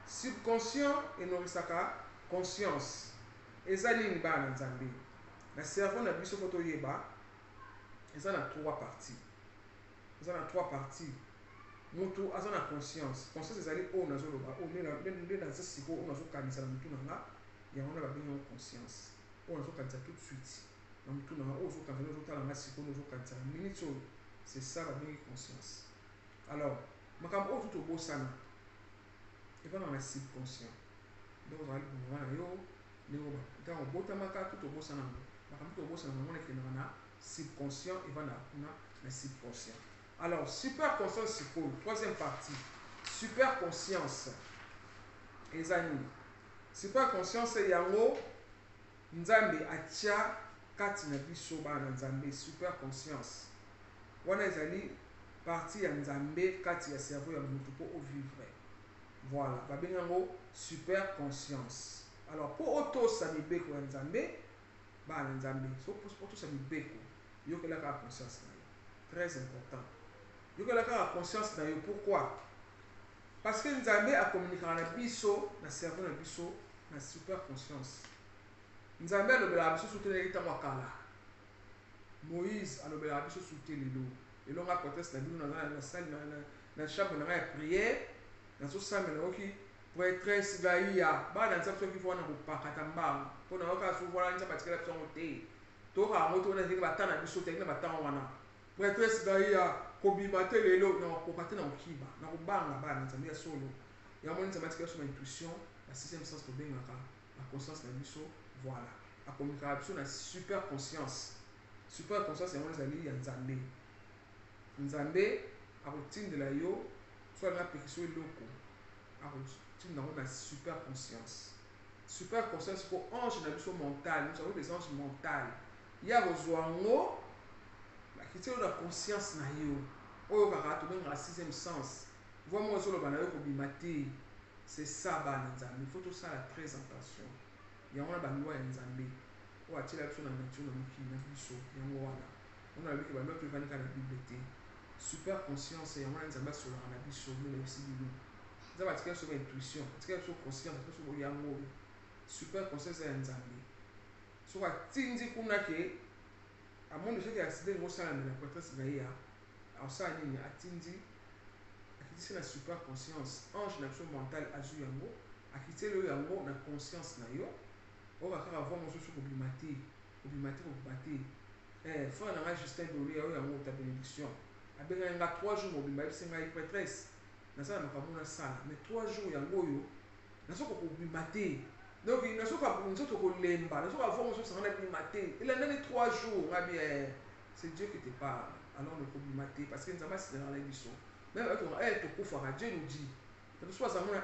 subconscient enorisaka conscience eza nini bana nzambe na cerveau na biso po toyeba eza na trois parties moto aza na conscience ezali oyo nazoloba nde naza sikoyo oyo nazokanisa na motu na nga yango wana babengi yango conscience oyo nazokanisa tout de suite na motu na nga oyo ozokanisa ozotala nga sikoyo ozokanisa na minute oyo c'est ça babengi conscience alors makambo oyo tutu obosana evanga na subconscient ndenge ozali bongonga na yo ndenge ntango obotamaka tutu obosana yango makambo tutu obosana yango ekendaka na subconscient evanda kuna na subconscient alors super conscience sikoyo troisième partie super conscience eza nini super conscience yango nzambe atia kati na biso bana nzambe super conscience wana ezali partie ya nzambe kati ya cerveau ya motu mpo ovivre voilà babengi yango super conscience alors mpo otosa mibeko ya nzambe bana nzambe so otosa mibeko yokela kaka conscience na yo très important yokela kaka conscience na yo pourquoi parce que nzambe akommunikaka na biso na cerveau na biso na super conscience nzambe alobelaka biso soki teleki ntango akala moïse alobelaka biso soki te lelo nga proteste na bino na chambre na nga ya prière nazosambela oki prêtresse gaiya bana nzambe soki vo wana kopakata mbango mpo na yoka soki wana nzambe atikela biso yango te toyoka yango te wana ezeki batanga na biso te ezeki na batanga wana prêtresse gaiya kobima te lelo na kokoka te na kokiba na kobanga bana nzambe ya solo yango nzambe atikela biso na intuition na sixième sens tobengaka na conscience na biso voilà akomunikaka biso na super conscience yango ezali ya nzambe nzambe akotindela yo so alinga apekisa eloko akotinda yango na super conscience po ange na biso mental nous avons des anges mental ye akozwa yango bakiti oyo na conscience na yo oyo kaka tobengaka sixième sens voi moko ezoloba na yo kobima te c'est ça bana nzambe il faut tosala très attention yango wana baloi ya nzambe oyo atiela biso na nature na mokili na biso yango wana wana alobiki baloi to evanika na bible te super conscience yango wana nzambe asolaka na biso nde nayebisi bino nzambe atikala biso baintuition atikala biso conscience atikala biso yango oyo super conscience ya nzambe soki atindi kuna ke amoni soki accident ngosalamela prêtresse na ye akosala nini atindi c'est la super conscience ange na biso mental azwi yango akiteli oyo yango na conscience na yo oyo kaka avo mosusu kobima te frère na ngai Justin Doli oyo yango ta bénédiction abengaki nga 3 jours mobimba yebisi ngai prêtresse nasala makambo nasala mais 3 jours yango oyo nasoka kobima te donc nasoka nzoto kolemba nasoka avo mosusu sanga nabima te elandani 3 jours ngabi c'est Dieu qui te parle alors ne kobima te parce que nzambe asinzaka na biso même tokufaka Dieu nous dit toso azamona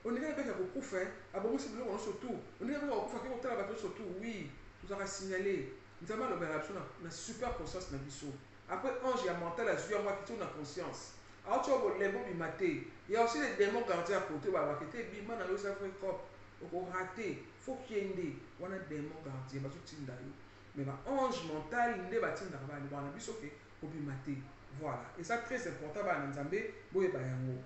ondenge mpeka kokufa abongosi biloko nyonso tu ondenge mpeka kokufa ke kotala bato nyonso tu oui tozaka signale nzambe alobelaka biso na super conscience na biso après ange ya mental azwi yango akiti na conscience aoti oyo bolembo bima te ya aussi les démons gardien ya kote balobaka te bima na yo safre cop okorate fo kende wana démon gardien bazotinda yo mais baange mental nde batindaka balobaka na biso ke kobima te voilà et ça très important bana nzambe boyeba yango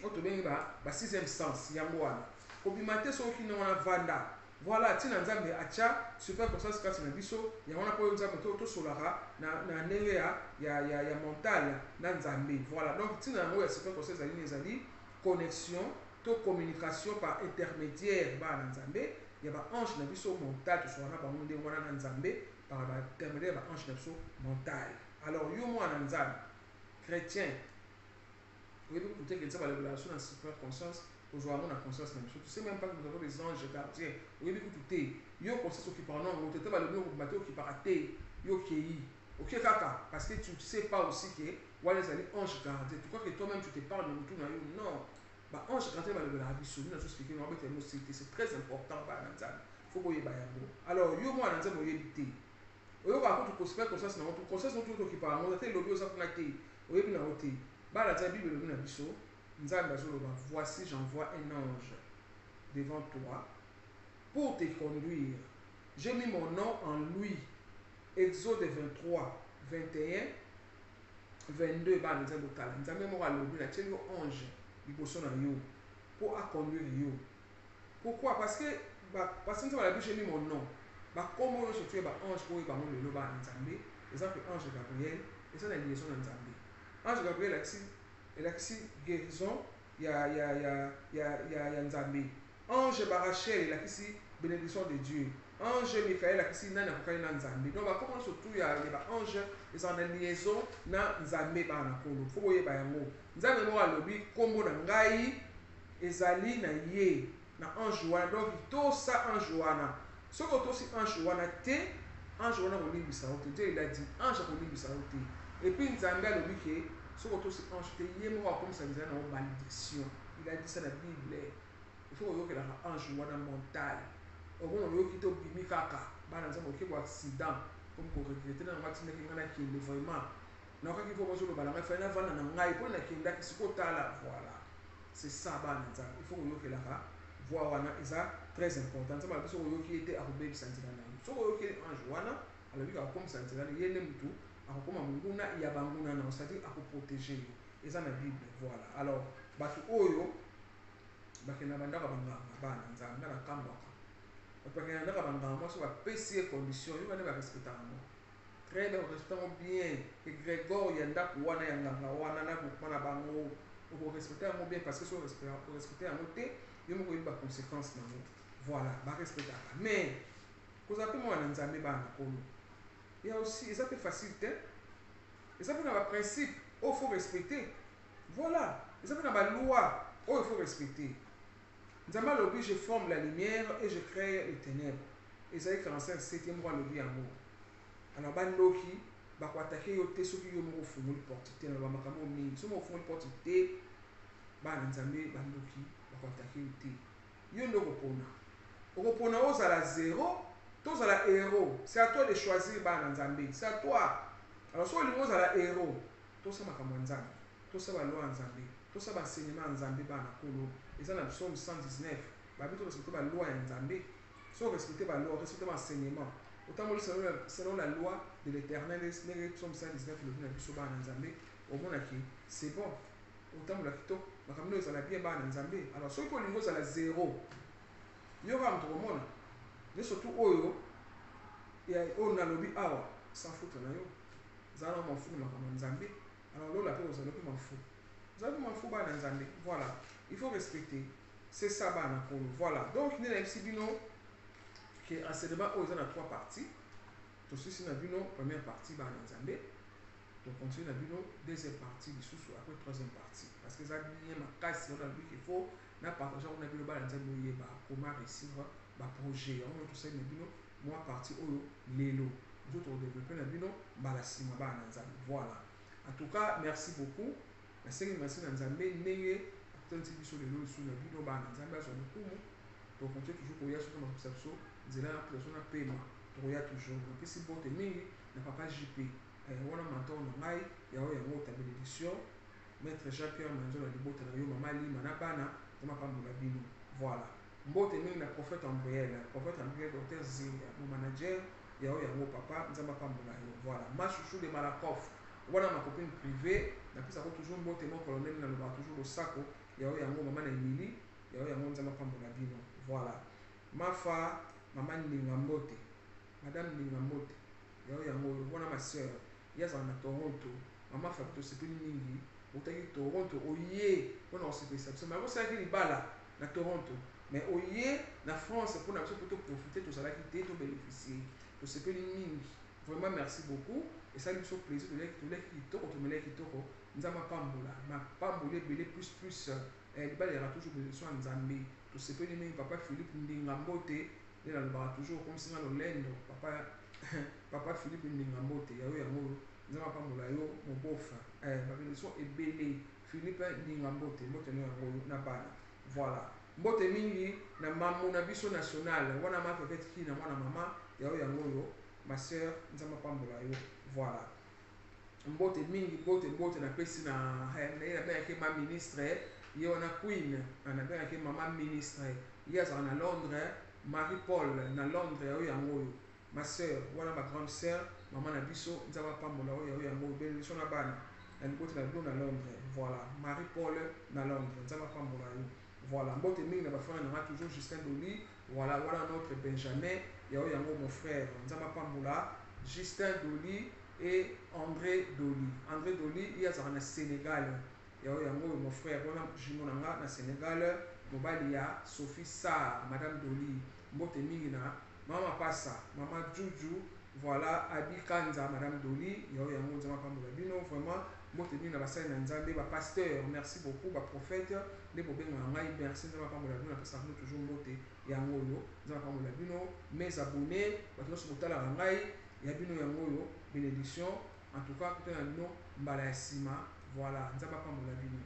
oyo tobengi ba sixième sens yango wana kobima te soki nde wana vanda voilà ntina nzambe atya super conscience kati na biso yango wana mpo oyo nzambe tosolaka na ndenge ya mental na nzambe voilà donc ntina yango ya super conscience ezali ezali connexion to communication par intermédiaire bana nzambe ya baange na biso mental tosolaka na bango ndenge wana na nzambe par intermédiaire ya baange na biso mental. Alors yo mwana nzambe chrétien oyebi kutu te ke nzambe alobelaka biso na super conscience ozwaka ngo na conscience na biso tu sais même pas que nous avons des anges gardiens oyebi kutu te yo conscience okipaka nango te te balobi okobima te okipaka te yo okei oke kaka parce que tu sais pas aussi que wana ezali ange gardien tu crois que toi même tu te parles de mutu na yo non baange gardien balobelaka biso bino nazoexplike no abetela mosite c'est très important bana nzambe faut koyeba yango alors yo mwana nzambe oyebi te oyoka kutu super conscience nango conscience no tutu okipaka yango te elobi oza kuna te oyebi nango te bana nzambe bible elobi na biso nzambe azoloba voici j'envoie un ange devant toi pour te conduire j'ai mis mon nom en lui. Exode 23 21 22 bana nzambe otala nzambe moko alobi natieli yo ange liboso na yo mpo aconduire yo pourquoi parce que nzambe alobi j'ai mis mon nom bakombo nyonso tu ye baange mpo oyeba ngo lelo bana nzambe eza pe ange Gabriel eza na liaison na nzambe ange Gabriel elakisi guérison ya nzambe ange Barachel elakisi bénédiction de Dieu ange Michael elakisi nani akokani na nzambe donc bakombo nyonso tu ya baange eza na liaison na nzambe bana kolo mpo koyeba yango nzambe moko alobi kombo na ngai ezali na ye na ange wana donc tosa ange wana soki otosi ange wana te ange wana kolimbisa yo te Dieu il a dit ange akolimbisa yo te et puis nzambe alobi ke soki otosi ange te ye moko akomisa nzela nango malédiction il a dit ça na bible il faut koyokelaka ange wana mental omona oyoki te obimi kaka bana nzambe oke ko accident comme koregrete na yango atindaki ngai nakende vraiment nakokaki mpo mozoloba na ngai fai navanda na ngai mpo nakendaki sikotala voilà c'est ça bana nzambe il faut koyokelaka voix wana eza très important nzambe alobi soki oyoki ye te akobebisa nzela na yo soki oyoki ange wana alobi akokomisa nzela na ye nde mutu akokoma monguna ya banguna na c'est-à-dire akoprotege yo eza na bible voilà alors bato oyo bakenda bandaka banganga bana nzambe nga nakambwaka bato bakenda bandaka banganga mwasi bapesi ye condition yo bane barespectaka ngo très bien orespecta ngo bien egrégore ya ndako wana ya nganga wana na groupement na bango okorespecte yango bien parce que so orespecte yango te yo moko oyebi baconséquence nango voilà barespectaka mais kozala mpe mwana nzambe bana kolo ya aussi eza mpe facile te eza mpe na baprincipe oyo faut respecter voilà eza mpe na baloi oyo faut respecter nzambe alobi je forme la lumière et je crée les ténèbres Esaïe 45 7 moko alobi yango alors bandoki bakoatake yo te soki yo moko ofungoli porte te na bamakambo mingi soki moko ofungoli porte te bana nzambe bandoki bakoatake yo te yo nde okopona ozala zéro tozala héros c'est à toi de choisir bana nzambe c'est à toi alors soki olingi ozala héros tosa makambo ya nzambe tosa baloi ya nzambe tosa baenseignement ya nzambe bana kolo eza na psaume 119 babi torespecte baloi ya nzambe so respecte baloi respecte baenseignement otamboli selon la loi de l'éternel ndenge psaume 119 elobi na biso bana nzambe omonaki c'est bon otambola kitoko makambo oyo ezala bien bana nzambe alors soki olingi ozala zéro yo kaka moto komona nde surtout oyo nalobi awa sans foutre na yo zala na mafu na makambo ya nzambe alors lola mpe ozala mpe mafu Voilà. Il faut respecter. C'est ça, voilà. Donc, il y a un petit bino qui est enseignement aux trois parties. Tout ceci, c'est la première partie, Zambé. Donc, on continue la deuxième partie, après troisième partie. Parce que ça, il y a ma casse, on a vu qu'il faut, on a partagé, on a vu le bal, comment réussir le projet. On a tout ça, moi, partie, l'élo. Nous autres, on développe la bino, voilà. En tout cas, merci beaucoup. Merci, merci, Nzambé, Neye, tant que sur les lots, sur la bino, Nzambé, sur le coup. Donc, on tient toujours pour y avoir ma perception, c'est là, la personne a paiement. Donc, il y a toujours. Donc, si bon, t'es n'a pas JP. On a maintenant il y a une autre bénédiction. Maître Jean-Pierre Manzo a dit maman li manabana, on m'a pas bino. Voilà. Mbote mingi na prophète Ambriel, docteur Z, mon manager, il y a un papa, nous pas yo. Voilà. Ma chouchou de Malakoff. Voilà ma copine privée, na plus ça toujours mbote mon colonel na le toujours au sako, il y a un maman na Emily, il y a un nzamba pas bino. Voilà. Ma fa maman Ningambote. Madame Ningambote. Il y a un ma soeur. Il y a un Toronto. Maman fait tout ce que mingi. Au Toronto, au yé, on a aussi fait ça. Mais on sait qu'il y a là, Toronto. Mais au yé, la France, pour nous profiter, tout ça là qui tout bénéficier. Tout ce que mingi. Vraiment, merci beaucoup. Et ça, nous sommes plaisir de l'être qui toko, de l'être qui toko. Nous avons Pambola. Ma Pambola, belé plus. Il y aura toujours des soins en Zambie. Tout ce que mingi, papa Philippe Ndingambote, il y a toujours comme si on l'a Papa Philippe Ndingambote, il y a eu un mot. Nous avons pas mon beau-frère. Ma bénédiction est belle. Philippe Ndingambote, voilà. Mbote mingi na maman na biso national. Wana ma peut-être qui na mwana maman, il y a eu un mot. Ma soeur, nous avons pas voilà. Mbote mingi, mbote na pesi na ma ministre. Il y a una queen, on a bien que maman ministre. Il y a à Londres, Marie-Paul na Londres, il y a eu un mot. Ma soeur, voilà ma grande soeur, maman Nabiso, nous avons pas mon il y a un mot bénédiction à Bana. Elle côté la blonde à Londres. Voilà, Marie-Paul à Londres, nous avons pas mon voilà, Mbote Ming n'a pas fait toujours Justin Doli. Voilà, notre Benjamin, il y a eu un mot mon frère, nous avons pas mon Justin Doli et André Doli. André Doli, il y a un Sénégal. Il y a eu un mot mon frère, voilà, Jimonanga, na Sénégal. Il y a Sophie Sarr, Madame Doli. Mbote Ming Maman Passa, Maman Juju, voilà, Abi Kanza, Madame Doli, il y a eu un mot de ma femme de Bino, vraiment, moi je suis Nzambe, pasteur, merci beaucoup, prophète, les problèmes, merci de ma femme de Bino, parce que nous toujours monté, il y a un mot, de ma femme de Bino, mes abonnés, parce que nous sommes là, il y a Bino, il y a un mot, bénédiction, en tout cas, tout un nom, Mbalassima, voilà, Nzambe femme de Bino.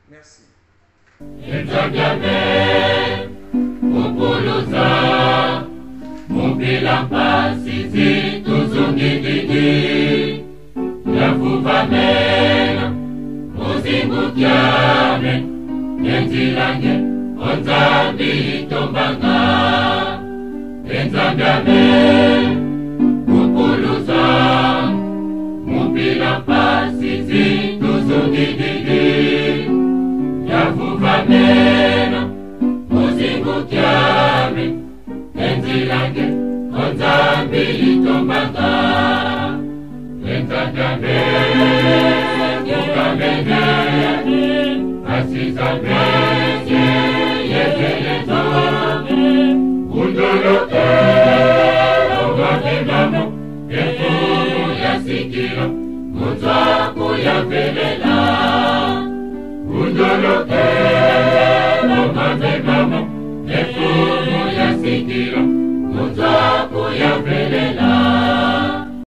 Merci. Kupuluza mupila pasisi tuzungididi yakuvamela muzingukyame nenzilange onzambi tombanga enzambame kupuluza mupila pasisi tuzungididi yakuvamela muzingukyame nenzilange onzambi itombanga enzambame kukamene asizambe yezelezo undolote ogamemamo efumu yasikilo mutwaku yavelela undolote ogamemamo efumu yasikilo